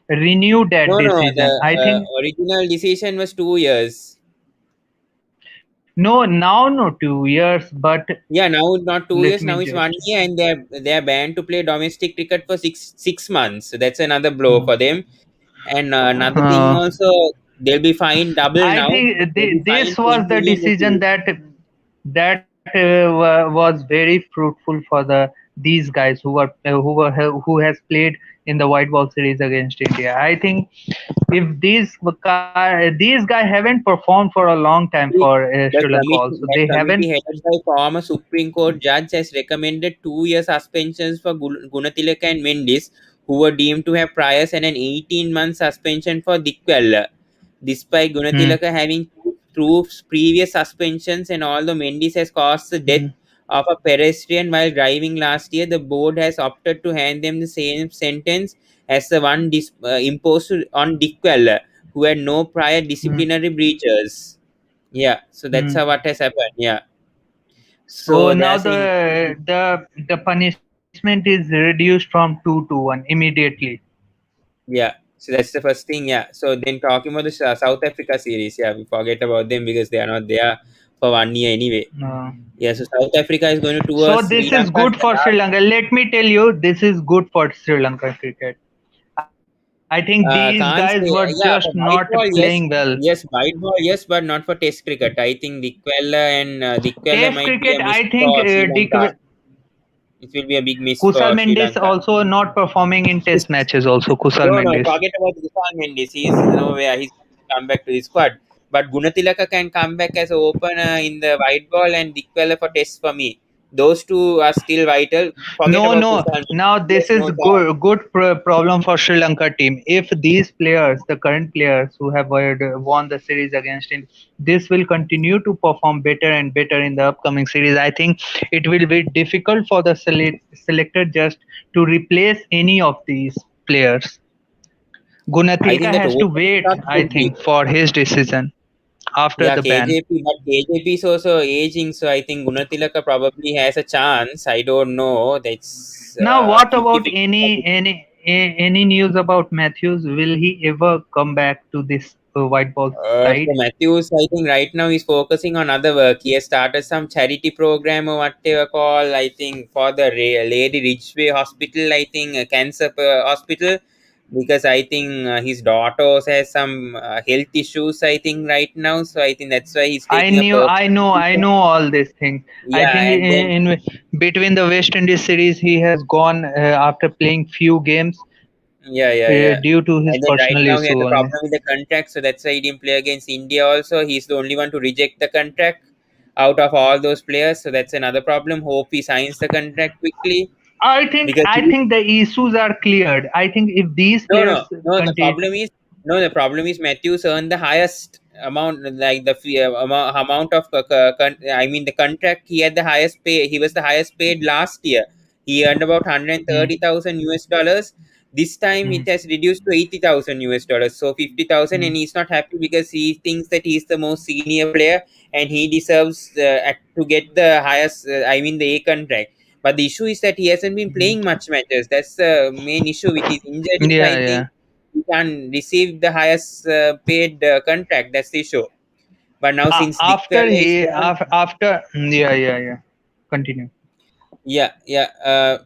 renewed that No, the decision. I think original decision was 2 years. no, now no 2 years, but Yeah, now not two let years. me Now it's just. 1 year, and they're banned to play domestic cricket for six months. So that's another blow Hmm. for them. And another thing Uh, also, they'll be fined double I now. think They'll be this fined was 20 the million decision rupees. that was very fruitful for these guys who has played in the white ball series against India. I think if these guys haven't performed for a long time The for Sri Lanka also. that They committee haven't. headed by former Supreme Court judge has recommended 2 year suspensions for Gunatilaka and Mendis, who were deemed to have priors, and an 18-month suspension for Dikwella. Despite Hmm, Gunatilaka having proved previous suspensions, and although Mendis has caused the death hmm, of a pedestrian while driving last year, the board has opted to hand them the same sentence as the one imposed on Dikwella, who had no prior hmm, disciplinary breaches. Yeah, so that's hmm. how what has happened. Yeah, Oh, so now there's an the punishment is reduced from 2 to 1 immediately. yeah. So that's the first thing. Yeah. So then talking about the South Africa series, yeah, we forget about them because they are not there for 1 year anyway. Uh, Yeah. So South Africa is going to tour So Sri this is Lanka. good for Sri Lanka. Let me tell you, this is good for Sri Lanka cricket. I think these guys were Can't just say not yeah for white playing ball. well. Yes, white ball. Yes, but not for Test cricket. I think Dikwella Test might be cricket, a miss I think for Sri Lanka. It will be a big miss Kusal for Sri Mendes Lanka. also not performing in Test matches. Also, Kusal No, no, Mendes. forget about Gusal Mendes. He's nowhere. He's going to come back to the squad. But Gunatilaka can come back as an opener in the white ball and Dikwella for test for me. Those two are still vital. Forget No, about no. Kusal Mendes. Now He this has no is chance. good problem for Sri Lanka team. If these players, the current players who have won the series against India, this will continue to perform better and better in the upcoming series. I think it will be difficult for the selector just to replace any of these players. I think Gunatilka that has to opening wait, slot I could be. think, for his decision. after Yeah, the ban. KJP, but KJP is also aging, so I think Gunatilaka probably has a chance. I don't know. That's Now, what 50 about 50. any news about Matthews? Will he ever come back to this white ball So side? Matthews, I think right now he's focusing on other work. He has started some charity program or whatever call. I think for the Lady Ridgeway Hospital. I think a cancer hospital, because I think his daughter also has some health issues. I think right now, so I think that's why he's taking a I know all these things. I yeah, think and then in between the West Indies series, he has gone after playing few games yeah. due to his And then right personal now he has issue a only. problem with the contract, so that's why he didn't play against India. Also, he's the only one to reject the contract out of all those players. So that's another problem. Hope he signs the contract quickly because I he think the issues are cleared. I think if these no, no, players no. The continue, problem is no. The problem is Matthews earned the highest amount, like the amount of. I mean, the contract he had the highest pay. He was the highest paid last year. He earned about hmm, 130,000 US dollars. This time hmm, it has reduced to 80,000 US dollars. So 50,000, hmm, and he's not happy because he thinks that he's the most senior player and he deserves to get the highest. I mean, the A contract. But the issue is that he hasn't been hmm. playing much matches. That's the main issue with his injuries. Yeah, I think yeah. he can receive the highest paid contract. That's the issue. But now since After Dickala is he gone, after yeah. Continue. yeah.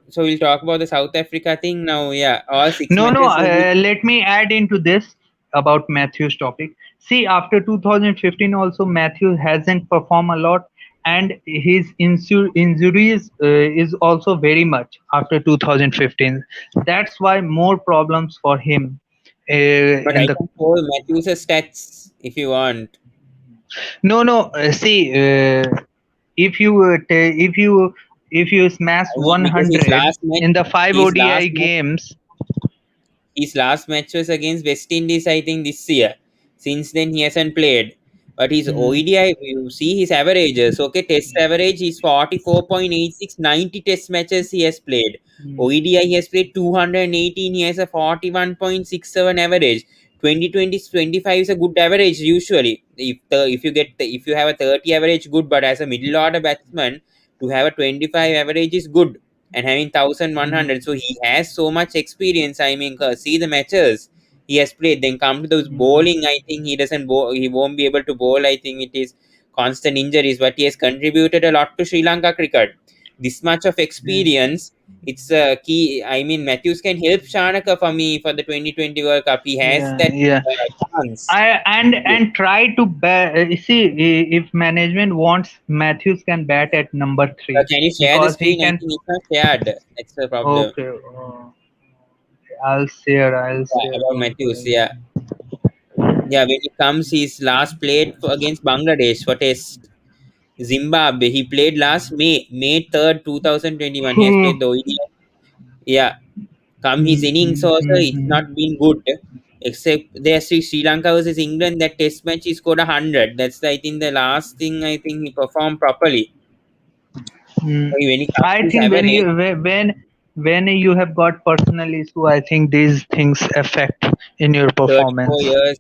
So we'll talk about the South Africa thing now. Yeah, all six No, no. matches were good. Let me add into this about Matthews topic. See, after 2015, also Matthews hasn't performed a lot, and his injuries is also very much after 2015. That's why more problems for him But in I the. can show Matthews' stats if you want. No, no. See, if you if you smash I mean, because 100 in the five his ODI last match games. his last match was against West Indies, I think, this year. Since then, he hasn't played. But his Hmm, ODI, you see his averages. Okay, test average is 44.86, 90 test matches he has played. hmm, ODI, he has played 218, he has a 41.67 average. 20-20-25 is a good average usually. If you have a 30 average, good, but as a middle order batsman, to have a 25 average is good, and having hmm, 1,100. So he has so much experience. I mean, see the matches he has played. Then come to those hmm, bowling. I think he doesn't bowl. He won't be able to bowl. I think it is constant injuries, but he has contributed a lot to Sri Lanka cricket. This much of yeah. experience, it's a key. I mean, Matthews can help Shanaka for me for the 2020 World Cup. He has Yeah, that yeah. chance. I and try to see if management wants Matthews can bat at number three Can you share the because he screen? I can. think it's not shared. That's the problem. Okay, I'll share. I'll Yeah, share. about Don't Matthews. worry. Yeah. Yeah, when he comes, his last played against Bangladesh for Test. Zimbabwe, he played last May 3rd, 2021. He has played the ODI. Yeah, come his innings also, it's Hmm. not been good. Except there, Sri Lanka versus England, that Test match he scored 100. That's I think the last thing I think he performed properly. Hmm. When he comes I to his think average, when you have got personal issue, I think these things affect in your 34 performance. years.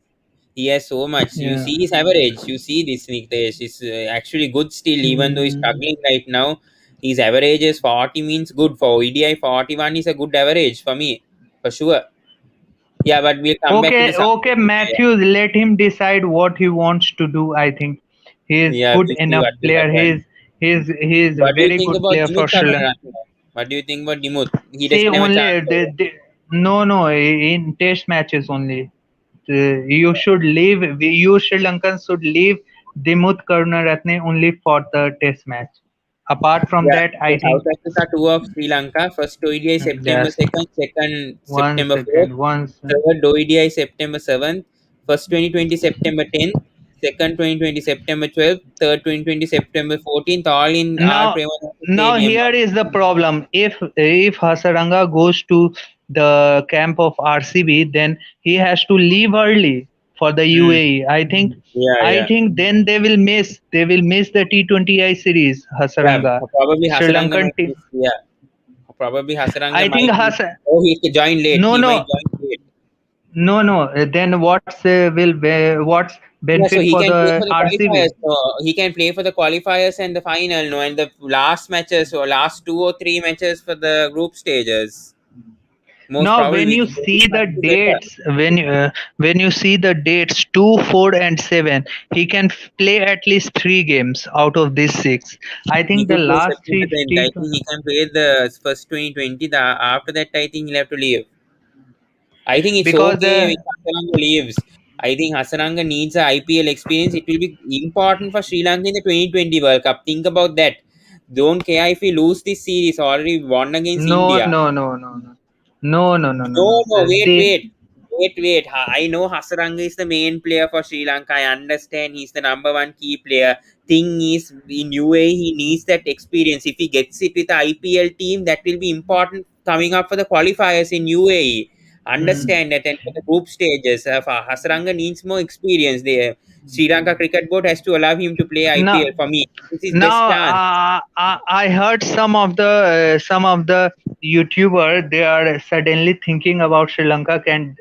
He has so much. You Yeah. see his average. You see this Nitesh is actually good still, even though he's Hmm. struggling right now. His average is 40 means good for ODI. 41 is a good average for me, for sure. Yeah, but we'll come back to the Okay, South okay, Africa. Matthews, let him decide what he wants to do. I think he is Yeah, good we'll see enough what will player. happen. He is a What do you very think good about player Dimuth for Sri Lanka. Karunaratne? What do you think about Dimuth? He See, doesn't have a only chance. no, no, in test matches only. You should leave. You Sri Lankans should leave Dimuth Karunaratne only for the test match. Apart from Yeah, that, so I think South Africa tour of Sri Lanka. First ODI September yes. 2nd, second One September 4th, second, once. third ODI September 7th, first 2020 September 10th, second 2020 September 12th, third 2020 September 14th, all in R. Now, Premanathan now Stadium. here is the problem. If Hasaranga goes to the camp of RCB, then he has to leave early for the Hmm. UAE. Yeah, I yeah. think then they will miss the T20I series. Yeah, Hasaranga, probably Sri Hasaranga Lankan might team. miss. Yeah, probably Hasaranga I think might miss. Oh, he joined late. no He might no join late. no no. Then what's Yeah, so benefit he for can play the for the qualifiers. RCB. So he can play for the qualifiers and the final, no, and the last matches or last 2 or 3 matches for the group stages. Most Now, when probably, you which see the might be better. dates, when you see the dates 2, 4, and 7, he can play at least 3 games out of these 6. I He think the could play last September three 10th. I think he can play the first 2020. After that, I think he'll have to leave. I think it's because okay if the Hasaranga leaves. I think Hasaranga needs a IPL experience. It will be important for Sri Lanka in the 2020 World Cup. Think about that. Don't care if we lose this series. Already won against no, India. no, no, no, no, no, no, no, no, No, no. no, wait, They wait. Wait, wait. I know Hasaranga is the main player for Sri Lanka. I understand he's the number one key player. Thing is, in UAE, he needs that experience. If he gets it with the IPL team, that will be important coming up for the qualifiers in UAE. mm, Understand that, and for the group stages, Hasaranga needs more experience there. Sri Lanka Cricket Board has to allow him to play now IPL for me. This is best now chance. I heard some of the YouTuber, they are suddenly thinking about Sri Lanka can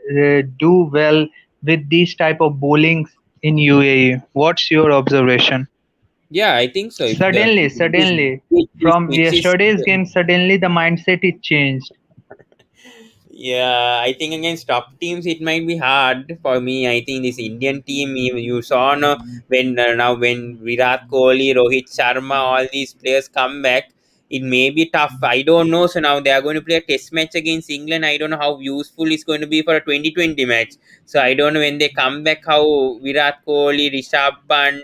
do well with these type of bowlings in UAE. What's your observation? Yeah, I think so. If the this, Suddenly, this from pitch is yesterday's game, suddenly the mindset is changed. Yeah, I think against top teams it might be hard for me. I think this Indian team, you saw no, when now when Virat Kohli, Rohit Sharma, all these players come back, it may be tough. I don't know. So now they are going to play a test match against England. I don't know how useful it's going to be for a 2020 match. So I don't know when they come back how Virat Kohli, Rishabh Pant,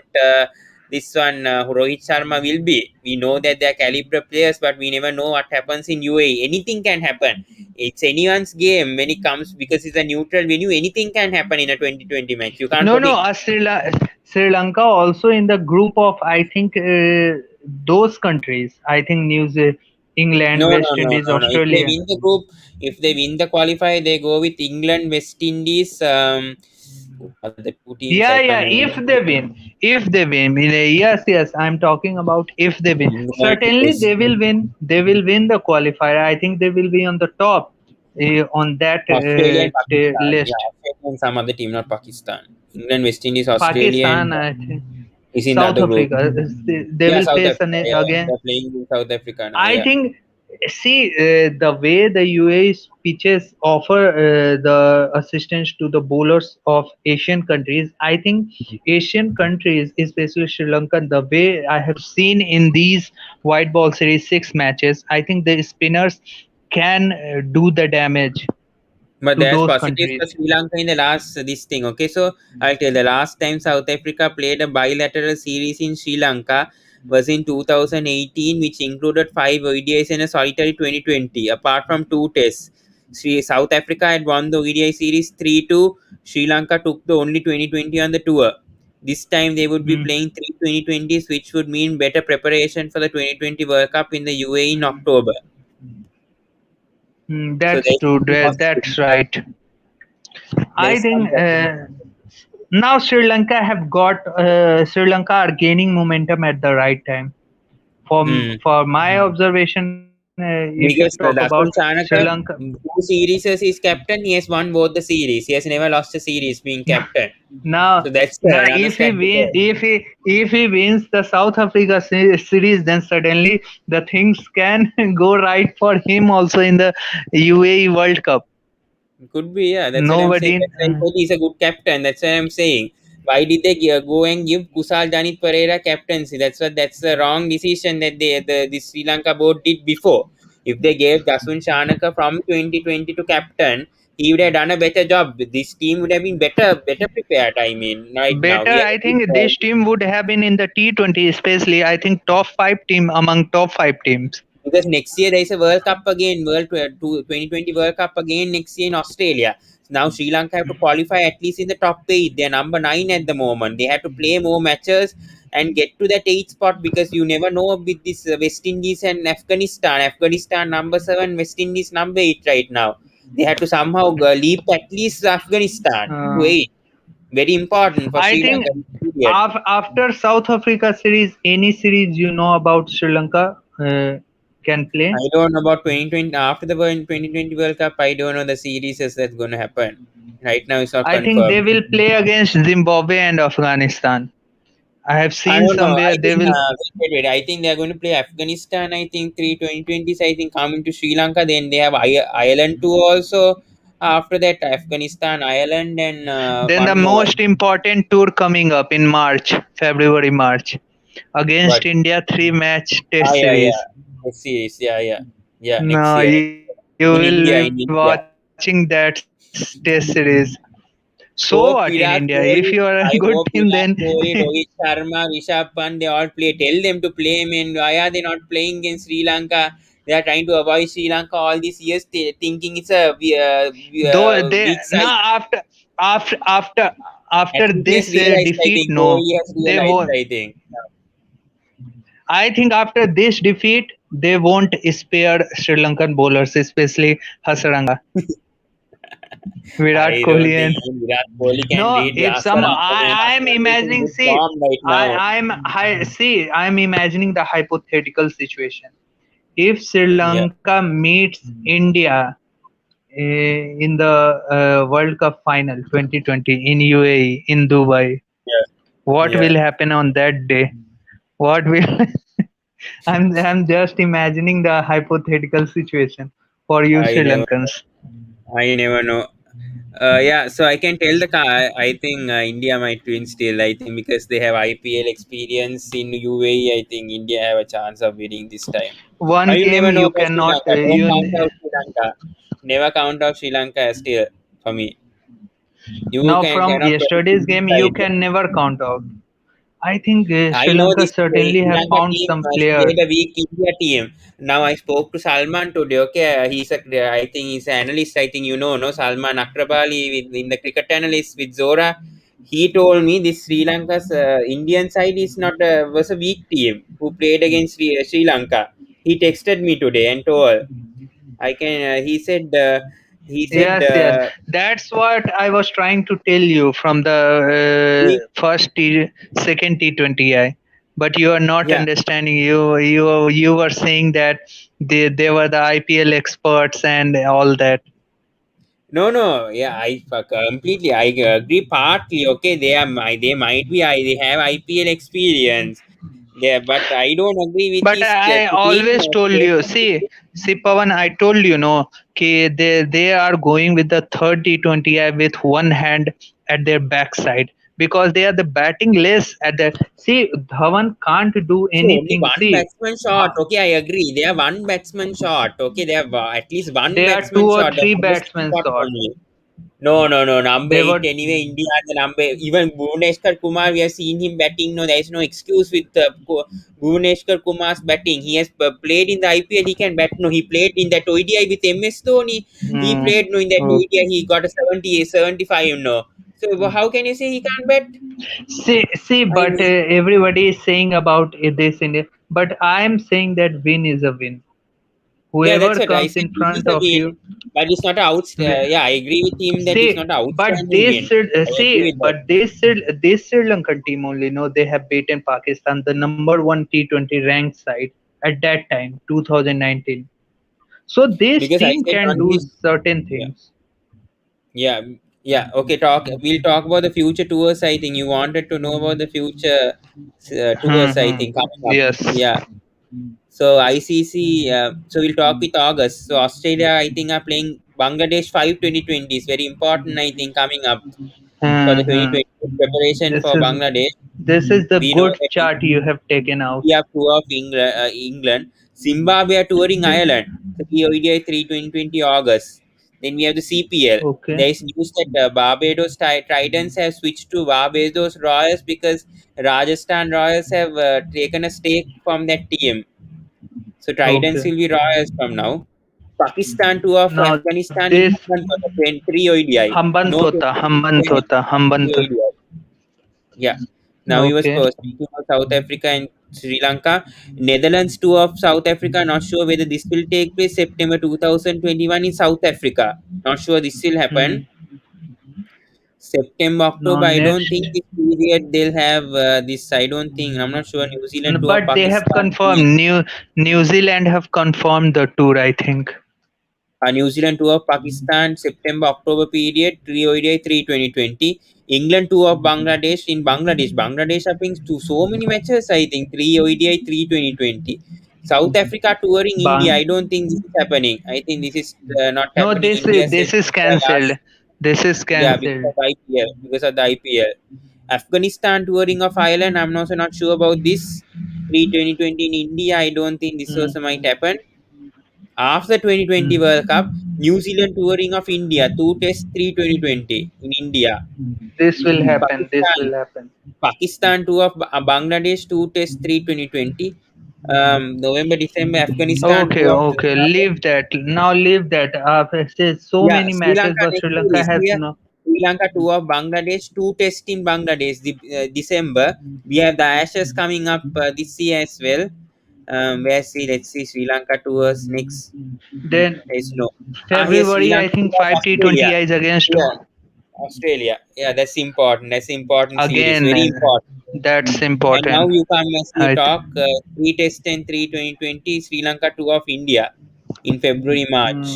this one Rohit Sharma will be. We know that they are caliber players, but we never know what happens in UAE. Anything can happen. It's anyone's game when it comes because it's a neutral venue. Anything can happen in a 2020 match. You can't No, no, predict. Sri Lanka also in the group of, I think, those countries. I think No, England, no, West no, Indies, no, no. If they Australia. win the group, if they win the qualifier, they go with England, West Indies. What are the two teams I Yeah, can't yeah. remember. If they win, yes, yes. I'm talking about if they win. England, Certainly, West they will win. They will win the qualifier. I think they will be on the top on that Australia and Pakistan. Yeah, list. Australia and some other team, not Pakistan. England, West Indies, Australia, and Pakistan, I think. is in the South other group. Africa. They Yeah, will South face Africa. Yeah, again. they're playing in South Africa now. I Yeah. think, see, the way the UAE pitches offer the assistance to the bowlers of Asian countries, I think Asian countries, especially Sri Lanka, the way I have seen in these white ball series 6 matches, I think the spinners can do the damage But to there's those positives countries. for Sri Lanka in the last this thing. Okay, so I'll tell the last time South Africa played a bilateral series in Sri Lanka was in 2018, which included 5 ODIs and a solitary 2020. Apart from 2 tests, South Africa had won the ODI series 3-2. Sri Lanka took the only 2020 on the tour. This time they would be Hmm. playing 3 2020s, which would mean better preparation for the 2020 World Cup in the UAE in October. So That's there true. should be positive. That's right. I There's some think. Now Sri Lanka are gaining momentum at the right time. Hmm. For my observation, if you talk Because about Dasun Sri Lanka, Chanaka, 2 series as his captain, he has won both the series. He has never lost a series being captain. now So that's another if he stat to win, go. if he wins the South Africa series, then suddenly the things can go right for him also in the UAE World Cup. Could be, yeah. That's what I'm saying. Nobody. That's why I said he's a good captain. That's what I'm saying. Why did they go and give Kusal Janit Pereira captaincy? That's the wrong decision that the Sri Lanka board did before. If they gave Dasun Shanaka from 2020 to captain, he would have done a better job. This team would have been better prepared. I mean, right now Better, we have I a good think this team would have been in the T20, especially. I think top five team among top five teams. because next year there is a World Cup again, 2020 World Cup again next year in Australia. Now Sri Lanka have to qualify at least in the top 8. They're number 9 at the moment. They have to play more matches and get to that 8th spot because you never know with this West Indies and Afghanistan. Afghanistan number 7, West Indies number 8 right now. They have to somehow leap at least Afghanistan to Uh, 8. Very important for I Sri think Lanka period. after South Africa series, any series you know about Sri Lanka can play. I don't know about 2020 after the 2020 World Cup. I don't know the series that's going to happen. Right now, it's not I think they confirmed. will play against Zimbabwe and Afghanistan. I have I seen don't know. somewhere I they think will. wait. I think they're going to play Afghanistan. I think 3 2020s. I think coming to Sri Lanka. Then they have Ireland too also. After that, Afghanistan, Ireland, and Then the one more. most important tour coming up in March, February, March, against What? India, three match Ah, test yeah, yeah. series. Next series. Yeah, yeah, yeah. Next No, year, you will be in India, watching in that India. test series. So what in India? Hope If you Virat are a Kohli. good team, I then hope Virat Kohli, Rohit Sharma, Rishabh Pant, they all play. Tell them to play, man. Why are they not playing against Sri Lanka? They are trying to avoid Sri Lanka all these years, thinking it's a though they weak no side. after after At after least he has this realized, I defeat, think. no, Kohli has they realized, won't. I think. I think after this defeat, they won't spare Sri Lankan bowlers, especially Hasaranga, Virat I don't Kohli, think and even Virat Kohli can no, beat if some Hasaranga. Man, I'm Hasaranga is in imagining. good See, form right now. I'm imagining the hypothetical situation. If Sri Yeah, Lanka meets India in the World Cup final 2020 in UAE in Dubai, yeah, what yeah. will happen on that day? What will I'm just imagining the hypothetical situation for you I Sri never, Lankans. I never know. Yeah, so I can tell the car. I think India might win still. I think because they have IPL experience in UAE, I think India have a chance of winning this time. One You game never know you about Sri cannot Lanka. Don't count out Sri Lanka. Never count out Sri Lanka still for me. You now can from cannot predict yesterday's this game you side. can never count out. I think I Sri know Lanka this certainly Sri have Lanka found team some played players. a weak India team. Now I spoke to Salman today. Okay, I think he's an analyst. I think you know, no Salman Akrabali in the cricket analyst with Zora. He told me this Sri Lanka's Indian side is not was a weak team who played against Sri Lanka. He texted me today and told I can. He said Yes, yes. That's what I was trying to tell you from the second T20I. But you are not yeah. understanding. You were saying that they were the IPL experts and all that. No, no, yeah, completely. I agree partly. Okay, they might be. They have IPL experience. Yeah, but I don't agree with But his I team always told you, statement. see, Pavan, I told you, no, they are going with the third T20I with one hand at their backside because they are the batting less at that. See, Dhawan can't do So only anything. one See, batsman shot. Okay, I agree. They have one batsman shot. Okay, they have at least one they are two batsman or shot. The three others batsmen shot short. only. No, no, no. Number They eight were, anyway. India the number even Bhuvneshwar Kumar. We have seen him batting. No, there is no excuse with Bhuvneshwar Kumar's batting. He has played in the IPL. He can bat. No, he played in that ODI with MS Dhoni. He mm, played no in that oh. ODI. He got a 70, 75. No. So how can you say he can't bat? See, I but mean, everybody is saying about this in it. But I'm saying that win is a win. yeah, that's Whoever what I comes said. in This is front a of win, you. but it's not a out. wi- Yeah, I agree with him that it's See, not an but outstanding win. I agree with that. this Sri Lankan team only know they have beaten Pakistan, the number one T20 ranked side at that time, 2019. So this Because I team said can on do his. certain Yeah. things. Yeah, yeah. Okay, talk. We'll talk about the future tours. I think you wanted to know about the future tours. I think coming up. Yes. Yeah. So ICC. So we'll talk with August. So Australia, I think, are playing Bangladesh 5 2020 is very important. I think coming up for the Hmm. 2020 preparation This for is Bangladesh. the We know good that chart you have taken out. India tour of England. Zimbabwe are touring Ireland. 3 ODI 3 2020 August. Then we have the CPL. Okay. There is news that Barbados Titans have switched to Barbados Royals because Rajasthan Royals have taken a stake from that team. So Titans Okay. will be Royals from now. Pakistan tour of Now Afghanistan in this Hambantota, 3 ODI. No Hambantota. 20 ODI. Yeah. Now he was Okay. speaking of South Africa and Sri Lanka. Netherlands tour of South Africa. Not sure whether this will take place September 2021 in South Africa. Not sure this will happen. Hmm. September, Now October. I don't next, think this period they'll have this. I don't think. I'm not sure. New Zealand tour, but they have Pakistan. confirmed New Zealand have confirmed the tour. I think. New Zealand tour of Pakistan September October period 3 ODI 3 2020. England tour of Bangladesh in Bangladesh. Bangladesh are playing to so many matches. I think 3 ODI 3 2020. South Africa touring India. Bang. I don't think this is happening. I think this is not No, happening. India said this is the cancelled. last, This is yeah, because cancelled. of the IPL. Because of the IPL. Afghanistan touring of Ireland. I'm also not sure about this. 3 2020 in India. I don't think this also might Mm. happen. After 2020 World Cup, New Zealand touring of India, 2 Test 3 2020 in India. This will happen. This Pakistan, will happen. Pakistan tour of Bangladesh, 2 Test 3 2020. November, December, Afghanistan Okay, tour of okay. Leave that. Now leave that. There's so yeah, many Sri matches, Lanka but next Sri Lanka series. has We have no. Sri Lanka tour of Bangladesh, 2 Test in Bangladesh, December. We have the Ashes coming up this year as well. Let's see Sri Lanka tours next. Then Is no. Here's Sri February, I Lanka think tour of five Australia. T20Is against Yeah, Australia. Yeah, that's important. That's important series. again. Very important. That's And now important. you come as you I th- talk 3 Test and 3 2020 Sri Lanka tour of India in February, March.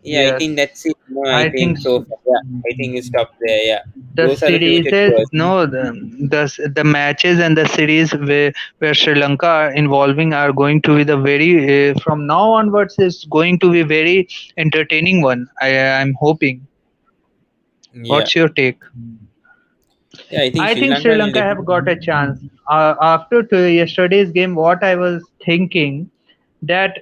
Yeah, I yes, think that's it. No, I I think think so far. Yeah, I think you stop there. Yeah, the those are the series future is tours. no the matches and the series where Sri Lanka are involving are going to be the very from now onwards is going to be very entertaining one. I'm hoping. Yeah, What's your take? yeah. I think I Sri think Lanka Sri will Lanka have definitely. got a chance. After yesterday's game, what I was thinking that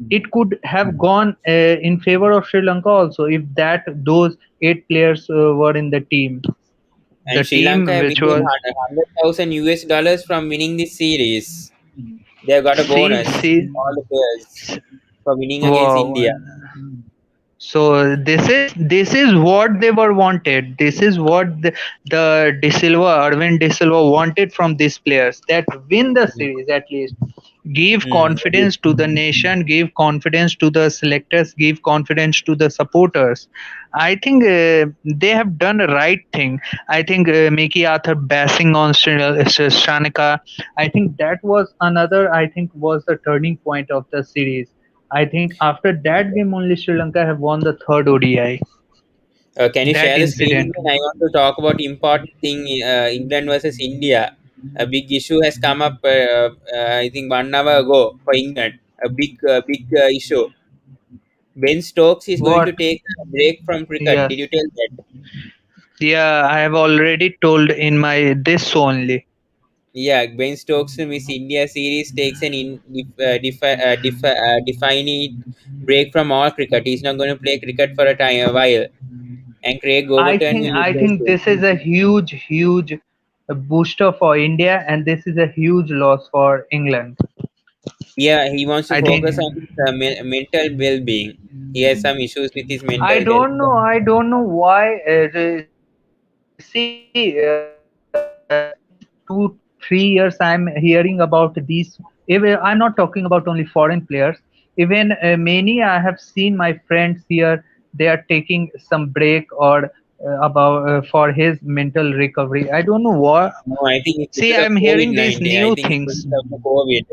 it could have gone in favor of Sri Lanka also if that those 8 players were in the team. The And Sri Lanka team have which received was 100,000 US dollars from winning this series. They have got a bonus. see All the players for winning against wow. India. So this is what they were wanted. This is what the De Silva, Arvind De Silva wanted from these players that win the series at least. Give Hmm. confidence to the nation, give confidence to the selectors, give confidence to the supporters. I think they have done the right thing. I think Mickey Arthur bashing on Shanika. I think that was another. I think was the turning point of the series. I think after that game only Sri Lanka have won the third ODI. Can you That share the screen incident. again? I want to talk about important thing England versus India. A big issue has come up. I think 1 hour ago for England. A big issue. Ben Stokes is going to What? take a break from cricket. Did Yes. you tell that? Yeah, I have already told in my this only. Yeah, Ben Stokes to Miss India series takes an definite break from all cricket. He's not going to play cricket for a while, and Craig Overton will I replace think him. this is a huge booster for India, and this is a huge loss for England. Yeah, he wants to I think focus on his mental well-being. He has some issues with his mental I health. don't know. I don't know why. See, since 2 3 years, I'm hearing about these. Even I'm not talking about only foreign players. Even many I have seen my friends here. They are taking some break or about for his mental recovery. I don't know what. No, I think it's See, because of I'm COVID hearing these 19. I new think it's things. because of the COVID.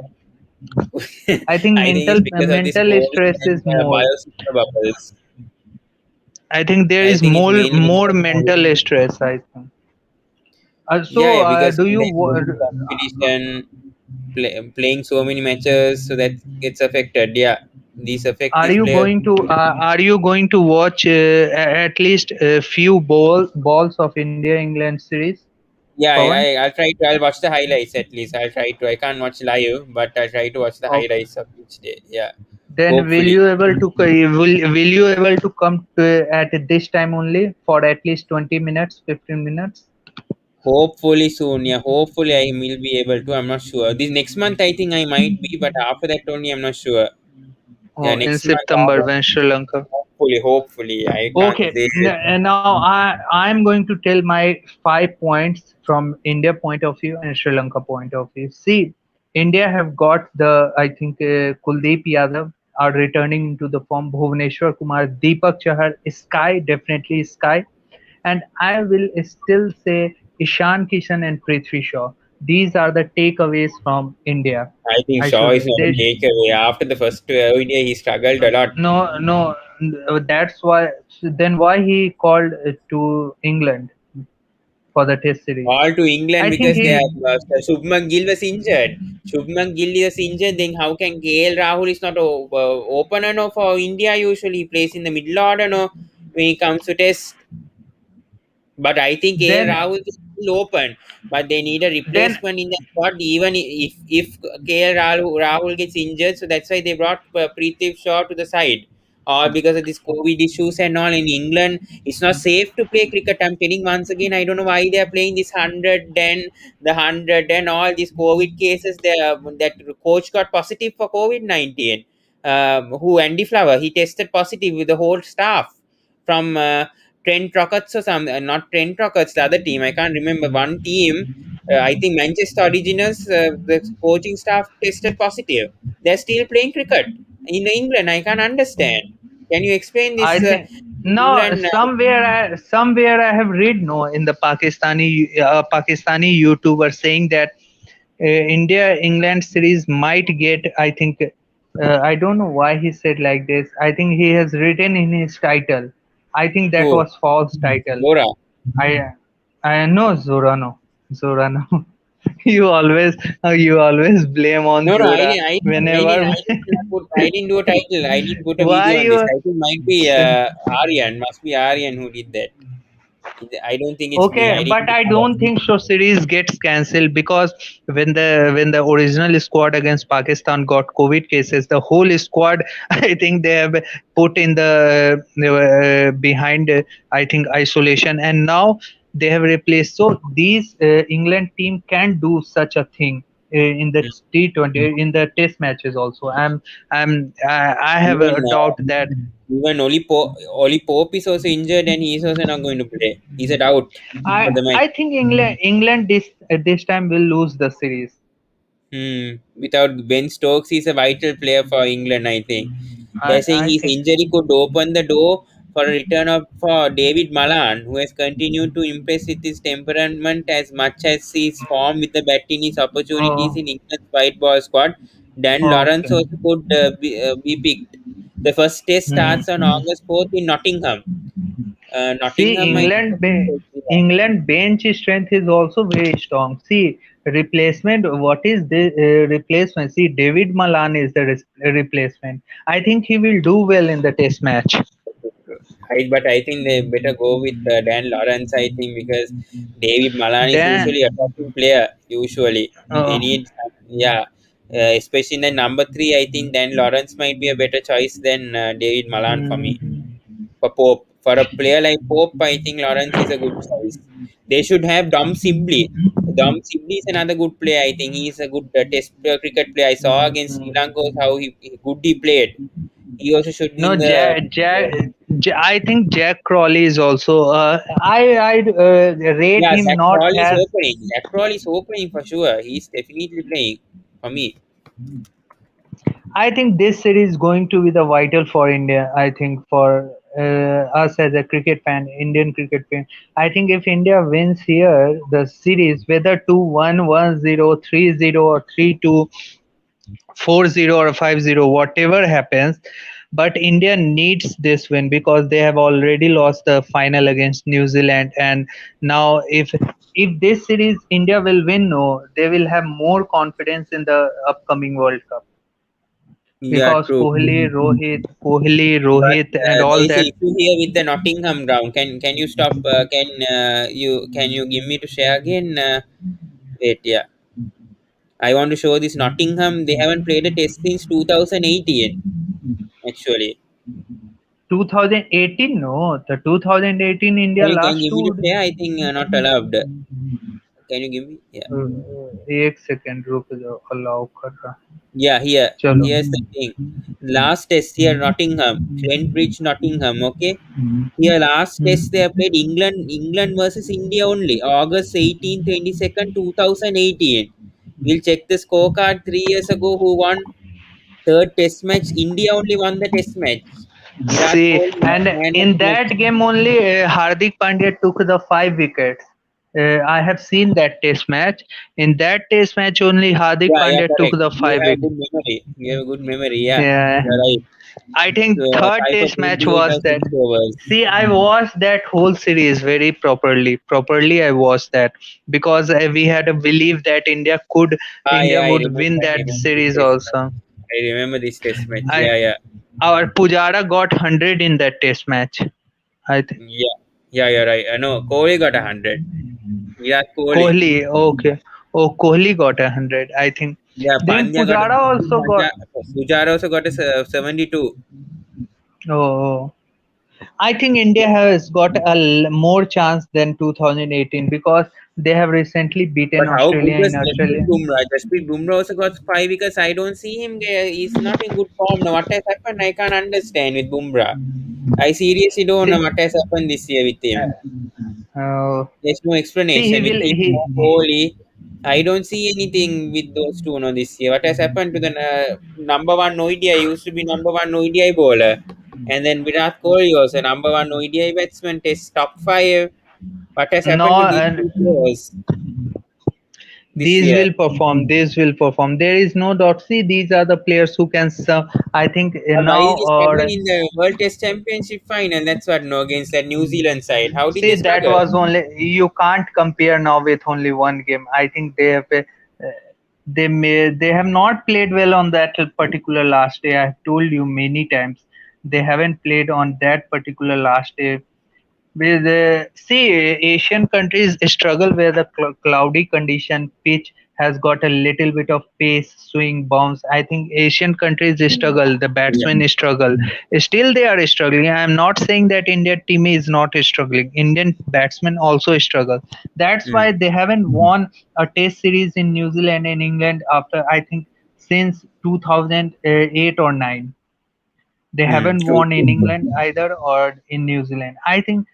I think I think it's because of this mental COVID stress and is more. biosecure bubbles. I think there I is think it's mainly because more of COVID. mental stress. I think. Yeah, yeah, because Do you? like going to competition, playing so many matches, so that gets affected. Yeah, these affect these players. Are you going to watch at least a few balls of India England series, Yeah, Pawan? I'll try to. I'll watch the highlights at least. I'll try to. I can't watch live, but I'll try to watch the Okay. highlights of each day. Yeah, Then hopefully. will you able to come at this time only for at least 20 minutes, 15 minutes? Hopefully soon. Yeah, hopefully I will be able to. I'm not sure. This next month I think I might be, but after that only I'm not sure. Yeah, Oh, in next month September August. when Sri Lanka. Hopefully. I can't Okay, say. and now I'm going to tell my 5 points from India point of view and Sri Lanka point of view. See, India have got the I think Kuldeep Yadav are returning into the form. Bhuvaneshwar Kumar, Deepak Chahar, Sky definitely Sky, and I will still say Ishan Kishan and Prithvi Shaw. These are the takeaways from India. I think I Shaw should is not a they takeaway. After the first India, he struggled a lot. no, that's why. Then why he called to England for the Test series? All to England I think because they he have Shubman Gill was injured. Shubman Gill is injured. Then how can KL Rahul is not a opener no for India? Usually he plays in the middle order no when it comes to Test. But I think KL then Rahul is still open. But they need a then replacement in the squad. Even if KL Rahul gets injured, so that's why they brought Preeti Shaw to the side. Or because of this COVID issues and all in England, it's not safe to play cricket. I'm telling once again, I don't know why they are playing this 100, then the 100, and all these COVID cases. That coach got positive for COVID-19. Who Andy Flower? He tested positive with the whole staff from Trent Rockets or some, not Trent Rockets, the other team. I can't remember one team. I think Manchester Originals, the coaching staff tested positive. They're still playing cricket in England. I can't understand. Can you explain I this think no, England? somewhere I have read no in the Pakistani YouTuber saying that India England series might get. I think I don't know why he said like this. I think he has written in his title. I think that Who? was false title. Bora. I I know Zorano. Zorano. You always blame on No, no, Zora whenever. I didn't do a title. I didn't put a Why video on this. you? I think might be Aryan. Must be Aryan who did that. I don't think it's me. Okay, I but didn't. I don't think so series gets cancelled because when the original squad against Pakistan got COVID cases, the whole squad I think they have put in the behind I think isolation, and now they have replaced. So these England team can do such a thing in the T20 in the Test matches also. I have Even a doubt that Oli Pope is also injured and he's also not going to play. He's out for I the match. I think England this time will lose the series. Without Ben Stokes, he's a vital player for England. I think they're saying I his think injury could open the door for a return of for David Malan, who has continued to impress with his temperament as much as his form with the bat in his opportunities oh in England's white ball squad. Dan Lawrence okay. also could be picked. The first test starts on Hmm. August 4th in Nottingham. See, Nottingham, I think. England bench strength is also very strong. See, replacement. What is the replacement? See, David Malan is the replacement. I think he will do well in the Test match. But I think they better go with Dan Lawrence. I think because David Malan is Then, usually a attacking player. Usually, they uh, need yeah. Especially in the number three, I think Dan Lawrence might be a better choice than David Malan for me. hmm, For Pope, for a player like Pope, I think Lawrence is a good choice. They should have Dom Sibley. Dom Sibley is another good player. I think he's a good Test cricket player. I saw against Sri Lanka how good he played. He also should be no, in the. I think Jack Crawley is also. I rate Yeah, him Zach not Kroll is as. opening. Zach Kroll is opening for sure. He's definitely playing for me. I think this series is going to be the vital for India. I think for us as a cricket fan, Indian cricket fan. I think if India wins here, the series, whether 2-1, 1-0, 3-0, or 3-2, 4-0, or 5-0, whatever happens, but India needs this win because they have already lost the final against New Zealand, and now if this series India will win, no, they will have more confidence in the upcoming World Cup Yeah, because true. But Rohit, and there all is a that. issue here with the Nottingham ground. Can you stop? Can you give me to share again? Wait, yeah. I want to show this Nottingham. They haven't played a test since 2018. Actually, 2018, no, the 2018 India can you last give me to two. share? I think not allowed. Can you give me? Yeah. एक second रुक जाओ allow कर रहा Yeah, here. चलो Here's the thing. Last test here, Nottingham, Trent Bridge, Nottingham. Okay. Here, last test they have played England versus India only. August 18, 2018. We'll check the scorecard 3 years ago. Who won third test match? India only won the test match. Virat see, Kohli and man of in the match. that game only Hardik Pandya took the 5 wickets. I have seen that test match. In that test match, only Hardik Yeah, yeah, Pandya took correct. the You five have wicket. good memory. You have good memory. Yeah, Yeah, you're right. I think third Five for test match 28 was or that. 6 overs. See, I watched that whole series very properly. Properly, I watched that because we had a belief that Ah, India yeah, would win that remember this series test match. also. I remember this test match. I Yeah, yeah, Our Pujara got 100 in that test match. I think yeah, yeah. You're right. I know Kohli got 100. Virat Kohli. Kohli. Okay, oh Kohli got 100. I think. Yeah, Then Pandya got a Pujara also got. Pujara also got a 72. Oh, I think India has got more chance than 2018 because they have recently But beaten how good Australia was in Jasprit Australia. Bumrah? Jasprit Bumrah also got 5 wickets. I don't see him there. He's not in good form now. What has happened? I can't understand with Bumrah. I seriously don't know See, what has happened this year with him. uh, There's no see, he explanation with will. him or Kohli. I don't see anything with those two now this year. What has happened to the number one ODI? He used to be number one ODI bowler. And then Virat Kohli also number one ODI batsman, test top five. What has happened No, to these and two players this these year? will perform. These will perform. There is no doubt. See, these are the players who can serve. I think But why now did they struggle or in the World Test Championship final? That's what no against that New Zealand side. How did see they that struggle? was only you can't compare now with only one game. I think they have not played well on that particular last day. I have told you many times they haven't played on that particular last day. With see, Asian countries struggle where the cloudy condition pitch has got a little bit of pace, swing, bounce. I think Asian countries struggle. The Yeah. batsmen struggle. Still, they are struggling. I am not saying that Indian team is not struggling. Indian batsmen also struggle. That's Mm. why they haven't won a Test series in New Zealand and England after I think since 2008 or 9. They Mm. haven't True, won in true. England either or in New Zealand. I think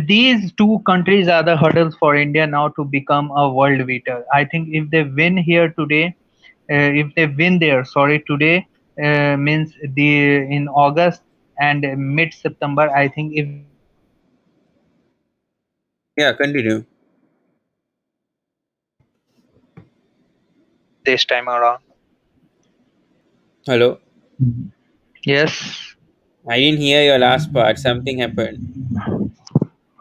these two countries are the hurdles for India now to become a world beater. I think if they win here today, if they win there, sorry, today means the in August and mid September. I think if they win there, India will definitely win this time Yeah, around. continue. Hello. Yes. I didn't hear your last part. Something happened.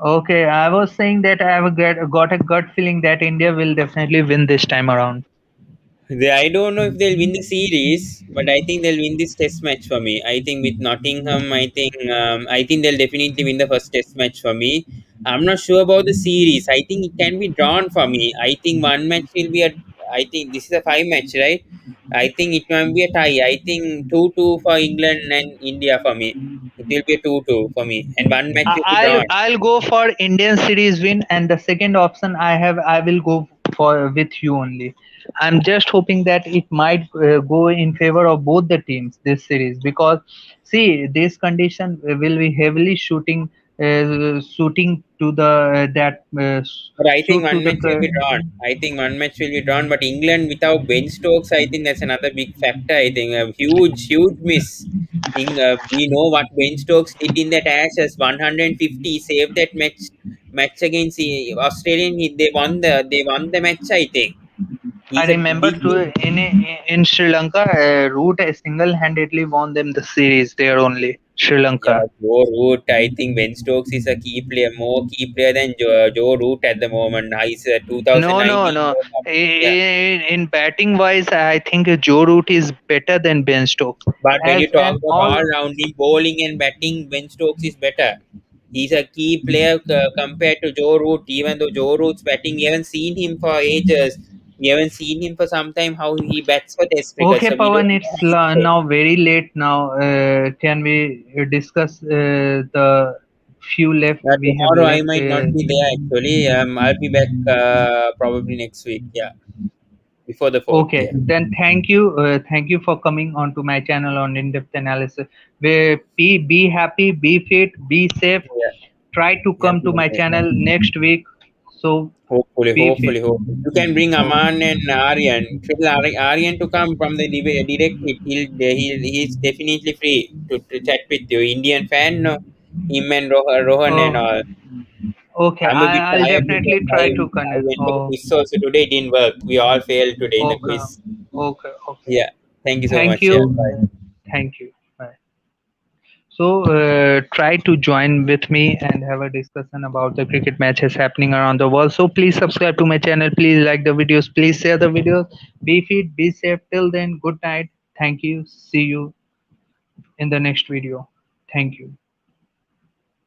Okay, I was saying that I have got a gut feeling that India will definitely win this time around. I don't know if they'll win the series, but I think they'll win this test match for me. I think with Nottingham, I think they'll definitely win the first test match for me. I'm not sure about the series. I think it can be drawn for me. I think one match will be a. I think this is a five match, right? I think it can be a tie. I think 2-2 for England and India for me. It will be a 2-2 for me, and one match will be drawn. I'll go for Indian series win, and the second option I will go for with you only. I'm just hoping that it might go in favor of both the teams this series because see this condition will be heavily shooting to the that But I think shoot to one the match will be drawn. I think one match will be drawn. But England without Ben Stokes, I think that's another big factor. I think a huge, huge miss. We know what Ben Stokes did in that Ashes, 150, saved that match against the Australian. They won the match. I think I he's a remember big to in Sri Lanka, Root single-handedly won them the series there only. Sri yeah. Lanka. Joe Root. I think Ben Stokes is a key player, more key player than Joe Root at the moment. He's a No, no, 2019 no. World Cup. Yeah. In batting wise, I think Joe Root is better than Ben Stokes. But when you As talk an about all, all rounding bowling and batting, Ben Stokes is better. He's a key player compared to Joe Root. Even though Joe Root's batting, we haven't seen him for ages. We haven't seen him for some time how he bats for Test cricket, okay, so we don't Pawan, know it's his play. now very late now. Can we discuss the few left we have Tomorrow I left? might not be there actually. I'll be back probably next week. Yeah, before the fourth. Okay, Yeah, then thank you for coming onto my channel on in-depth analysis. Be happy, be fit, be safe. yeah, Try to yeah. come to my channel next week. So Hopefully, be fit. hopefully, hopefully. You can bring Oh, Aman and Aryan. Tell Aryan to come from the direct hit. He's definitely free to chat with you. Indian fan, no? Him and Rohan and oh, all. Okay, I'm a bit I'll tired definitely because try to I connect. went for the Oh, quiz also today. It didn't work. We all failed today in the okay, quiz. okay, okay. Yeah. Thank you so Thank much. Yeah. you. Bye. Thank you. Bye. So try to join with me and have a discussion about the cricket matches happening around the world. So please subscribe to my channel. Please like the videos. Please share the videos. Be fit, be safe. Till then, good night. Thank you. See you in the next video. Thank you.